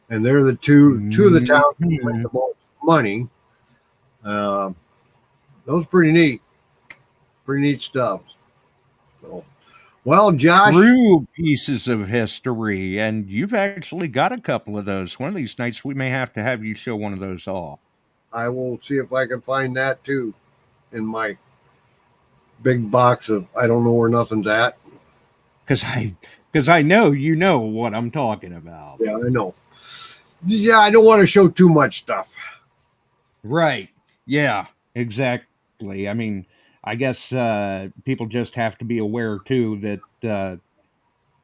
and they're the two of the towns that make the most money. Those pretty neat stuff. So, well, Josh,
True pieces of history, and you've actually got a couple of those. One of these nights, we may have to have you show one of those off.
I will see if I can find that too in my big box of I don't know where nothing's at.
Because I know you know what I'm talking about.
Yeah, I know. Yeah, I don't want to show too much stuff.
Right. Yeah, exactly. I mean, I guess people just have to be aware, too, that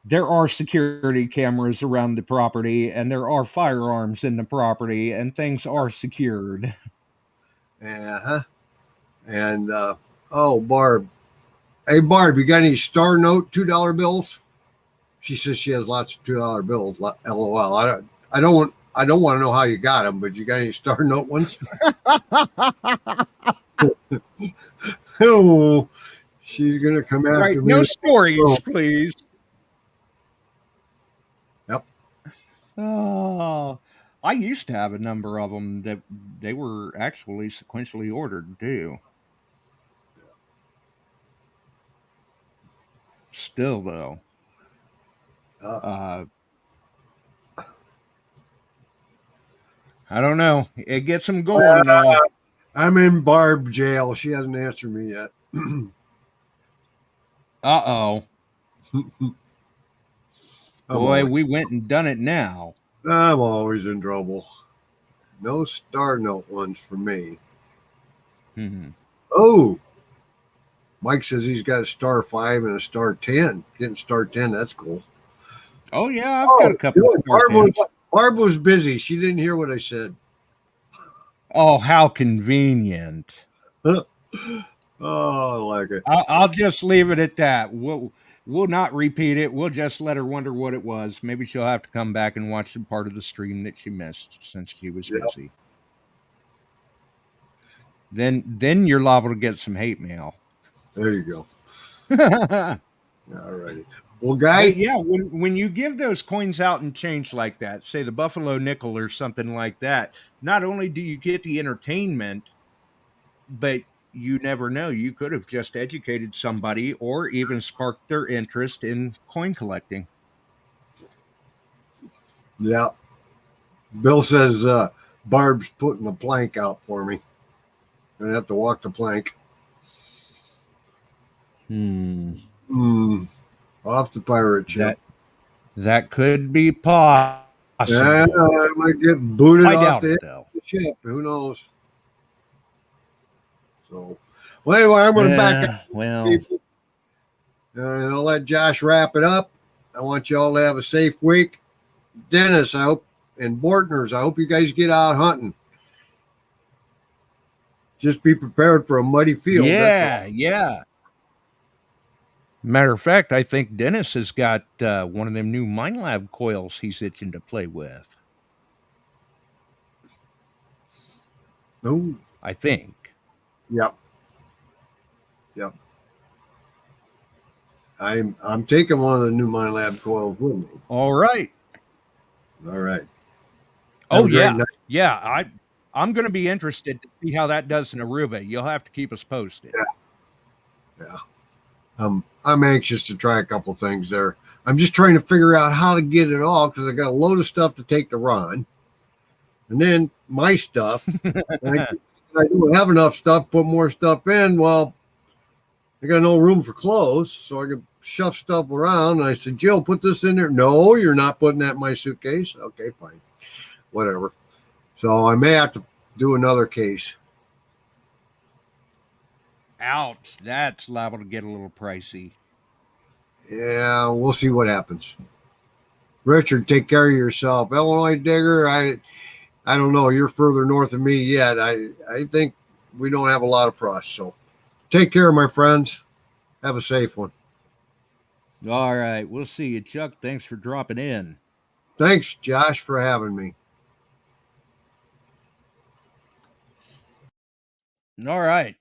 there are security cameras around the property, and there are firearms in the property, and things are secured.
Uh-huh. And, oh, Barb. Hey, Barb, you got any Star Note $2 bills? She says she has lots of $2 bills. LOL. I don't want to know how you got them, but you got any Star Note ones? Oh, she's gonna come after
Right,
me.
no stories, please.
Yep.
Oh, I used to have a number of them that they were actually sequentially ordered too. Still, though, I don't know. It gets them going now.
I'm in Barb jail. She hasn't answered me yet.
Uh-oh. Boy, we went and done it now.
I'm always in trouble. No Star Note ones for me.
Mm-hmm.
Oh, Mike says he's got a Star 5 and a Star 10. Getting Star 10, that's cool.
Oh, yeah, I've got a couple of
Barb was busy. She didn't hear what I said.
Oh, how convenient.
Oh, I like it.
I'll just leave it at that. We'll not repeat it. We'll just let her wonder what it was. Maybe she'll have to come back and watch the part of the stream that she missed since she was busy. Then you're liable to get some hate mail.
There you go. All righty. Well, guy.
But yeah, when you give those coins out in change like that, say the Buffalo nickel or something like that, not only do you get the entertainment, but you never know. You could have just educated somebody or even sparked their interest in coin collecting.
Yeah. Bill says Barb's putting the plank out for me. I'm going to have to walk the plank. Off the pirate ship.
That could be possible.
Yeah, I might get booted off the ship. Who knows? So, well, anyway, I'm going to back up.
Well,
I'll let Josh wrap it up. I want you all to have a safe week. Dennis, I hope, and Bortners, I hope you guys get out hunting. Just be prepared for a muddy field.
Yeah. Matter of fact, I think Dennis has got one of them new Mind Lab coils he's itching to play with.
Oh,
I think.
Yep. I'm taking one of the new Mind Lab coils with me.
All right.
Oh yeah.
Yeah. I'm going to be interested to see how that does in Aruba. You'll have to keep us posted.
Yeah. Yeah. I'm anxious to try a couple things there. I'm just trying to figure out how to get it all because I got a load of stuff to take to Ron, and then my stuff. I don't have enough stuff. Put more stuff in. Well, I got no room for clothes, so I can shove stuff around. And I said, Jill, put this in there. No, you're not putting that in my suitcase. Okay, fine, whatever. So I may have to do another case.
Ouch, that's liable to get a little pricey.
Yeah, we'll see what happens. Richard, take care of yourself. Illinois Digger, I don't know. You're further north than me yet. I think we don't have a lot of frost. So take care, my friends. Have a safe one.
All right, we'll see you, Chuck. Thanks for dropping in.
Thanks, Josh, for having me.
All right.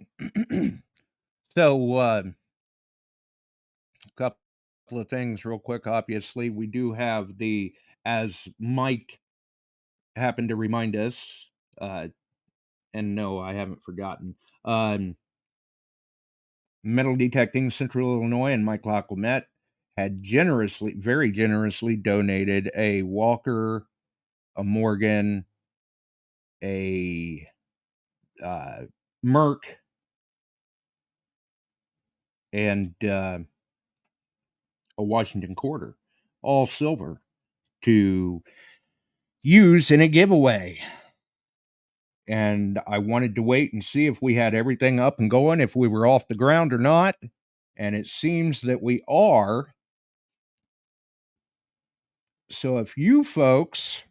So, a couple of things real quick. Obviously, we do have as Mike happened to remind us, and no, I haven't forgotten, Metal Detecting Central Illinois and Mike Lacquemet had very generously donated a Walker, a Morgan, a Merc, and a Washington Quarter, all silver, to use in a giveaway. And I wanted to wait and see if we had everything up and going, if we were off the ground or not. And it seems that we are. So if you folks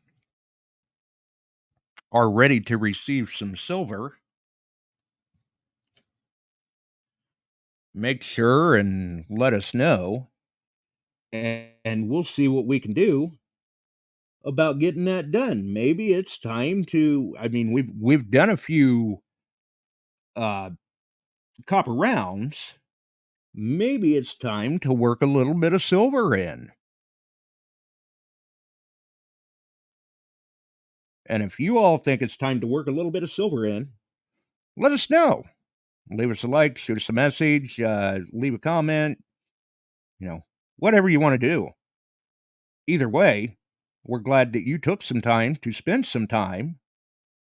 are ready to receive some silver, make sure and let us know. And we'll see what we can do about getting that done. Maybe it's time to, I mean, we've done a few copper rounds. Maybe it's time to work a little bit of silver in. And if you all think it's time to work a little bit of silver in, let us know. Leave us a like, shoot us a message, leave a comment, whatever you want to do. Either way, we're glad that you took some time to spend some time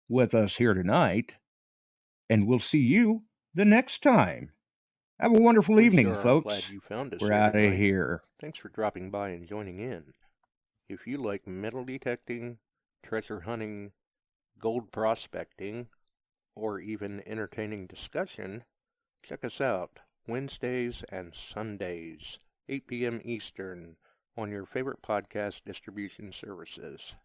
with us here tonight, and we'll see you the next time. Have a wonderful evening,
sure are
folks.
glad you found us
We're
here
out of
tonight.
here.
Thanks for dropping by and joining in. If you like metal detecting, treasure hunting, gold prospecting, or even entertaining discussion, check us out Wednesdays and Sundays, 8 p.m. Eastern, on your favorite podcast distribution services.